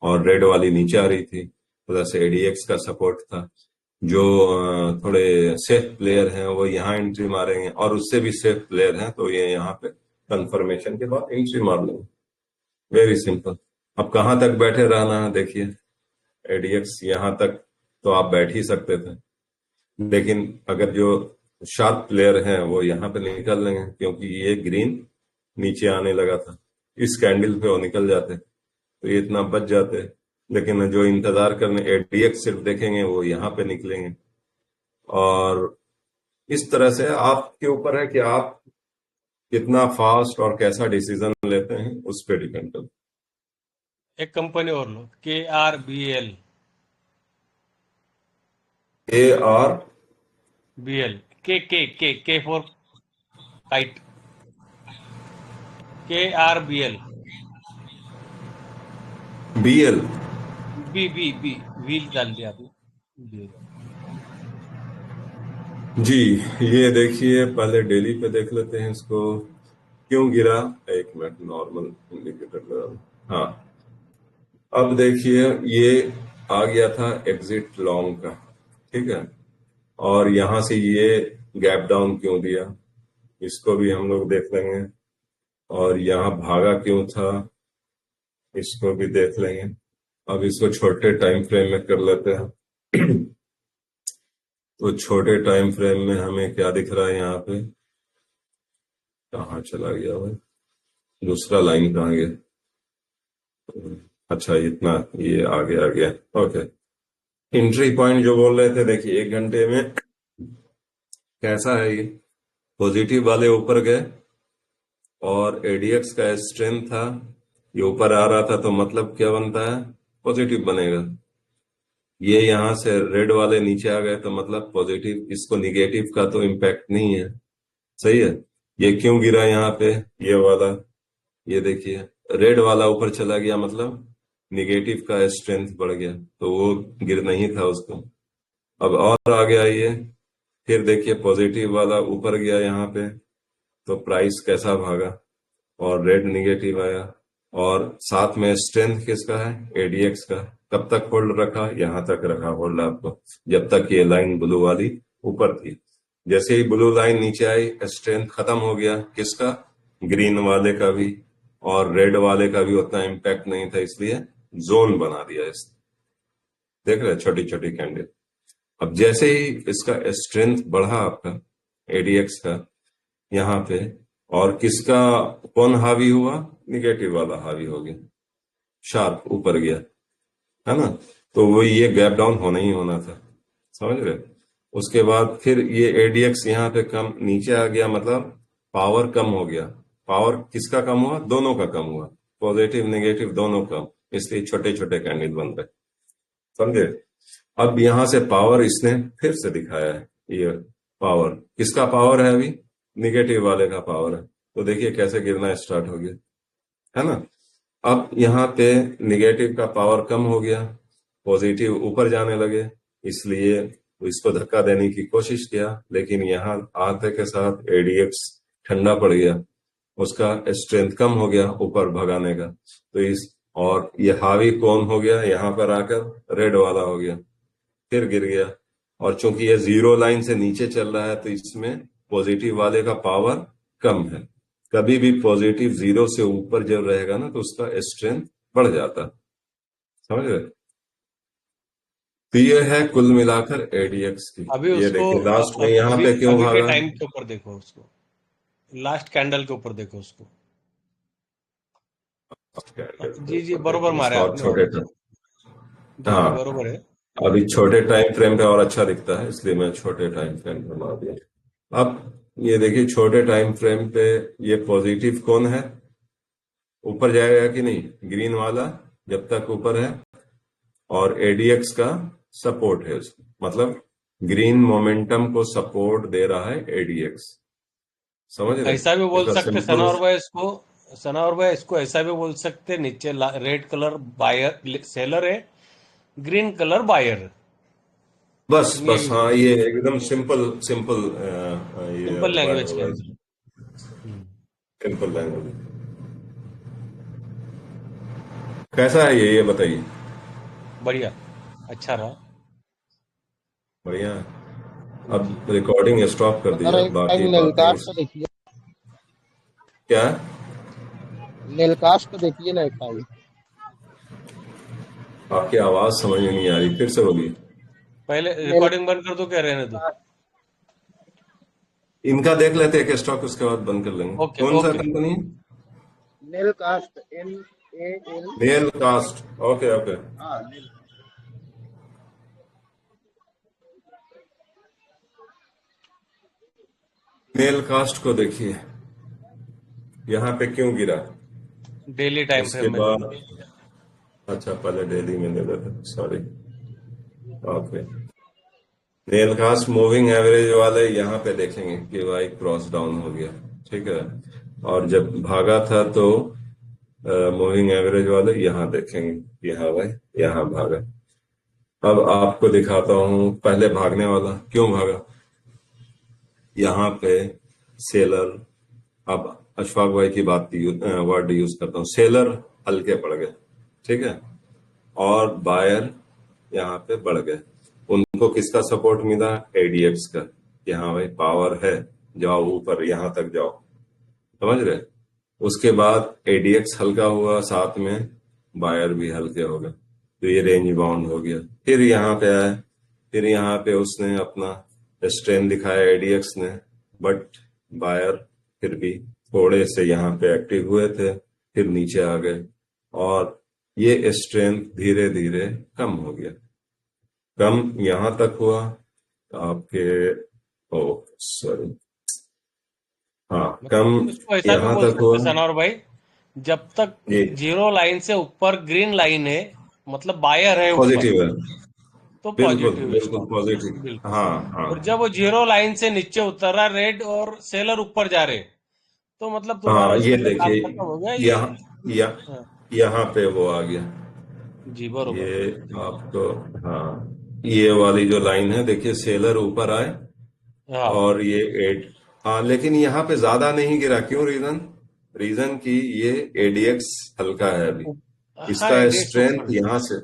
और रेड वाली नीचे आ रही थी, उधर से एडीएक्स का सपोर्ट था, जो थोड़े सेफ प्लेयर हैं वो यहाँ एंट्री मारेंगे, और उससे भी सेफ प्लेयर हैं तो ये यहाँ पे कंफर्मेशन के बाद एंट्री मार लेंगे। Very simple. अब कहाँ तक बैठे रहना है देखिए, एडीएक्स यहाँ तक तो आप बैठ ही सकते थे, लेकिन अगर जो शार्प प्लेयर हैं वो यहाँ पे निकल लेंगे, क्योंकि ये ग्रीन नीचे आने लगा था, इस कैंडल पे वो निकल जाते तो ये इतना बच जाते। लेकिन जो इंतजार करने एडीएक्स सिर्फ देखेंगे वो यहाँ पे निकलेंगे। और इस तरह से आपके ऊपर है कि आप कितना फास्ट और कैसा डिसीजन लेते हैं, उस पर डिपेंड करता एक कंपनी और लो, KRBL। है। AR BL, K for kite, KRBL। BL। B wheel डाल दिया अभी। BL। जी, ये देखिए, पहले डेली पे देख लेते हैं इसको क्यों गिरा। एक मिनट, नॉर्मल इंडिकेटर लगा। हाँ, अब देखिए ये आ गया था एग्जिट लॉन्ग का, ठीक है, और यहां से ये गैप डाउन क्यों दिया, इसको भी हम लोग देख लेंगे। और यहाँ भागा क्यों था, इसको भी देख लेंगे। अब इसको छोटे टाइम फ्रेम में कर लेते हैं। तो छोटे टाइम फ्रेम में हमें क्या दिख रहा है यहाँ पे, कहाँ चला गया भाई, दूसरा लाइन कहाँ गया, अच्छा इतना, ये आ गया। ओके, एंट्री पॉइंट जो बोल रहे थे, देखिए 1 घंटे में कैसा है ये, पॉजिटिव वाले ऊपर गए और एडीएक्स का स्ट्रेंथ था, ये ऊपर आ रहा था, तो मतलब क्या बनता है, पॉजिटिव बनेगा। ये यहां से रेड वाले नीचे आ गए तो मतलब पॉजिटिव, इसको निगेटिव का तो इम्पैक्ट नहीं है, सही है। ये क्यों गिरा यहाँ पे, ये वाला, ये देखिए रेड वाला ऊपर चला गया, मतलब निगेटिव का स्ट्रेंथ बढ़ गया, तो वो गिरना ही था उसको। अब और आ गया ये, फिर देखिए पॉजिटिव वाला ऊपर गया यहाँ पे, तो प्राइस कैसा भागा और रेड निगेटिव आया, और साथ में स्ट्रेंथ किसका है, एडीएक्स का। कब तक होल्ड रखा, यहां तक रखा होल्ड आपको, जब तक ये लाइन ब्लू वाली ऊपर थी। जैसे ही ब्लू लाइन नीचे आई, स्ट्रेंथ खत्म हो गया, किसका, ग्रीन वाले का भी, और रेड वाले का भी उतना इम्पैक्ट नहीं था, इसलिए जोन बना दिया इस, देख रहे छोटी छोटी कैंडल। अब जैसे ही इसका स्ट्रेंथ बढ़ा आपका एडीएक्स का यहाँ पे, और किसका, कौन हावी हुआ, निगेटिव वाला हावी हो गया, शार्प ऊपर गया, है ना, तो वो ये गैप डाउन होना ही होना था, समझ रहे। उसके बाद फिर ये एडीएक्स यहाँ पे कम नीचे आ गया, मतलब पावर कम हो गया। पावर किसका कम हुआ, दोनों का कम हुआ, पॉजिटिव नेगेटिव दोनों कम, इसलिए छोटे छोटे कैंडल बन रहे, समझे। अब यहां से पावर इसने फिर से दिखाया है, ये पावर किसका पावर है, अभी निगेटिव वाले का पावर है, तो देखिए कैसे गिरना स्टार्ट हो गया, है ना। अब यहाँ पे निगेटिव का पावर कम हो गया, पॉजिटिव ऊपर जाने लगे, इसलिए इसको धक्का देने की कोशिश किया, लेकिन यहाँ आते के साथ एडीएक्स ठंडा पड़ गया, उसका स्ट्रेंथ कम हो गया ऊपर भगाने का, तो इस, और ये हावी कौन हो गया, यहाँ पर आकर रेड वाला हो गया, फिर गिर गया। और चूंकि ये जीरो लाइन से नीचे चल रहा है, तो इसमें पॉजिटिव वाले का पावर कम है। कभी भी पॉजिटिव जीरो से ऊपर जब रहेगा ना, तो उसका स्ट्रेंथ बढ़ जाता, समझ रहे। तो ये है कुल मिलाकर एडीएक्स की। अभी ये उसको देखिए लास्ट में यहाँ अभी पे क्यों अभी के भागा, टाइम के ऊपर देखो उसको, लास्ट कैंडल के ऊपर देखो उसको। जी बरोबर मारे और आपने, और छोटे अच्छा। जी हाँ, बरोबर है। अभी छोटे टाइम फ्रेम पे और अच्छा दिखता है, इसलिए मैं छोटे टाइम फ्रेम पे मार दिया। अब ये देखिए छोटे टाइम फ्रेम पे ये पॉजिटिव कौन है, ऊपर जाएगा कि नहीं, ग्रीन वाला जब तक ऊपर है, और एडीएक्स का सपोर्ट है उसको, मतलब ग्रीन मोमेंटम को सपोर्ट दे रहा है एडीएक्स, समझ रहे। ऐसा भी बोल इसका सकते सिंपल, सनावर भाई इसको ऐसा भी बोल सकते, नीचे रेड कलर बायर सेलर है, ग्रीन कलर बायर है। बस ये बस, भी हाँ, ये एकदम सिंपल सिंपल, ये सिंपल लैंग्वेज के वर्ड, अंदर। हम्म, सिंपल लैंग्वेज। कैसा है ये बताइए। बढ़िया, अच्छा रहा। बढ़िया। अब रिकॉर्डिंग स्टॉप कर सर दिया, एक बाकी टाइम बातें नेलकास्ट को देखिए, क्या? नेलकास्ट को देखिए ना एक टाइम। आपकी आवाज समझ में नहीं आ रही, फिर से बोलिए। पहले नेल रिकॉर्डिंग बंद कर दो, क्या रहने दो। इनका देख लेते हैं एक स्टॉक, उसके बाद बंद कर लेंगे। ओके कौन सा ओके। कंपनी है? Nelcast NAL। Nelcast. Okay okay. हाँ नेल कास्ट को देखिए, यहाँ पे क्यों गिरा। डेली टाइम उसके फ्रेम में बाद देखो। अच्छा, पहले डेली में ले लेते, sorry. Okay, Nelcast moving average वाले यहाँ पे देखेंगे कि भाई क्रॉस डाउन हो गया, ठीक है। और जब भागा था तो मूविंग एवरेज वाले यहाँ देखेंगे, यहाँ भाई यहाँ भागा। अब आपको दिखाता हूँ पहले भागने वाला क्यों भागा। यहाँ पे सेलर, अब अशफाक भाई की वर्ड यूज करता हूँ, सेलर हल्के पड़ गए, ठीक है, और बायर यहाँ पे बढ़ गए। उनको किसका सपोर्ट मिला? एडीएक्स का। यहाँ भाई पावर है, जाओ ऊपर, यहाँ तक जाओ, समझ रहे। उसके बाद एडीएक्स हल्का हुआ, साथ में बायर भी हल्के हो गए, तो ये रेंज बाउंड हो गया। फिर यहाँ पे आया, फिर यहाँ पे उसने अपना स्ट्रेंथ दिखाया एडीएक्स ने, बट बायर फिर भी थोड़े से यहाँ पे एक्टिव हुए थे, फिर नीचे आ गए, और ये स्ट्रेंथ धीरे धीरे कम हो गया। कम यहाँ तक हुआ आपके, ओ सॉरी, हाँ, कम मतलब इसको ऐसा भी यहाँ बोल तक हुआ सकते सनौर भाई, जब तक ये जीरो लाइन से ऊपर ग्रीन लाइन है, मतलब बायर है ऊपर, पॉजिटिव है, तो बिल्कुल पॉजिटिव है बिल्कुल स्टॉक। पॉजिटिव। बिल्कुल। हाँ हाँ और जब वो जीरो लाइन से नीचे उतर रहा रेड और सेलर ऊपर जा रहे, तो मतलब तुम्हारा हाँ, ये उसमें काम देखिए, खत्म हो गया ये। हाँ, यहाँ पे वो आ गया, जी बरोबर। ये आपको, हाँ, ये वाली जो लाइन है देखिए, सेलर ऊपर आए हाँ और ये एड, हाँ, लेकिन यहाँ पे ज्यादा नहीं गिरा, क्यों? रीजन की ये एडीएक्स हल्का है अभी, हाँ, इसका एडीएक्स स्ट्रेंथ ऊपर है। यहाँ से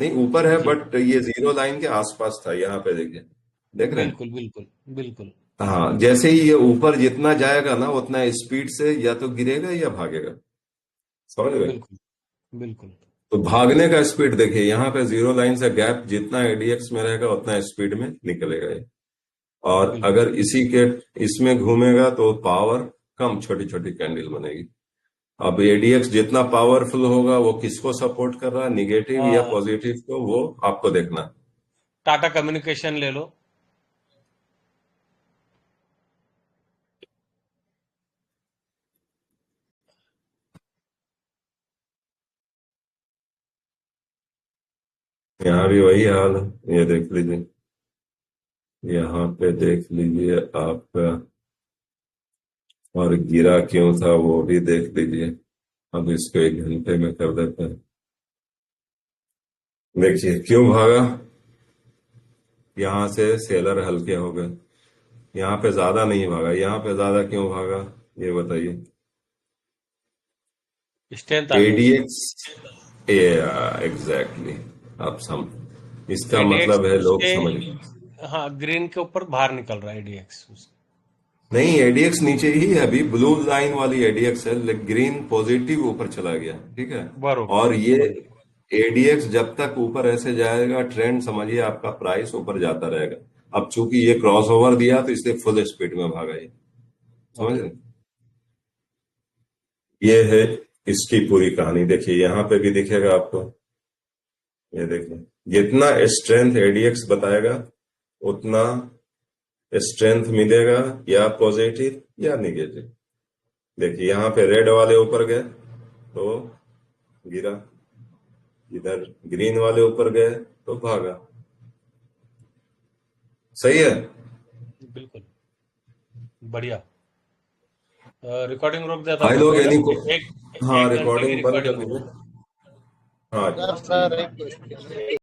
नहीं ऊपर है, जी बट ये जीरो लाइन के आसपास था, यहाँ पे देखिए, देख रहे हैं। बिल्कुल बिल्कुल बिल्कुल। हाँ, जैसे ही ये ऊपर जितना जाएगा ना, उतना स्पीड से या तो गिरेगा या भागेगा, समझ गए। बिल्कुल बिल्कुल। तो भागने का स्पीड देखिए, यहाँ पे जीरो लाइन से गैप जितना एडीएक्स में रहेगा उतना स्पीड में निकलेगा ये। और बिल्कुल अगर इसी के इसमें घूमेगा तो पावर कम, छोटी छोटी कैंडल बनेगी। अब एडीएक्स जितना पावरफुल होगा, वो किसको सपोर्ट कर रहा है, निगेटिव या हाँ, पॉजिटिव को, वो आपको देखना है। टाटा कम्युनिकेशन ले लो। यहाँ भी वही हाल है, ये देख लीजिए, यहाँ पे देख लीजिए आपका, और गिरा क्यों था वो भी देख लीजिए। अब इसको 1 घंटे में कर देते हैं, देखिए क्यों भागा। यहाँ से सेलर हल्के हो गए, यहाँ पे ज्यादा नहीं भागा, यहाँ पे ज्यादा क्यों भागा, ये बताइए। स्ट्रेंथ आ गया उसका। एडीएक्स, एग्जैक्टली, आप इसका एडीएक्स मतलब है, लोग उसके, समझ, हाँ, ग्रीन के ऊपर बाहर निकल रहा है एडीएक्स। नहीं, एडीएक्स नीचे ही है अभी, ब्लू लाइन वाली एडीएक्स है, लेकिन ग्रीन पॉजिटिव ऊपर चला गया, ठीक है। बरोबर और ये बरोबर। एडीएक्स जब तक ऊपर ऐसे जाएगा, ट्रेंड समझिए आपका, प्राइस ऊपर जाता रहेगा। अब चूंकि ये क्रॉस ओवर दिया तो इसलिए फुल स्पीड में भागा ये, समझ रहे। ये है इसकी पूरी कहानी। देखिए यहाँ पे भी दिखेगा आपको, ये देखिए, जितना स्ट्रेंथ एडीएक्स बताएगा उतना स्ट्रेंथ मिलेगा, या पॉजिटिव या निगेटिव। देखिए यहाँ पे रेड वाले ऊपर गए तो गिरा, इधर ग्रीन वाले ऊपर गए तो भागा, सही है। बिल्कुल बढ़िया। रिकॉर्डिंग रोक देता भाई हूँ मैं लोग पहले, यानी को, एक हाँ, एक घंटे की रिकॉर्डिंग बंद कर रिकॉर्डिंग हो दीजिए। गई। हाँ सर एक क्वेश्चन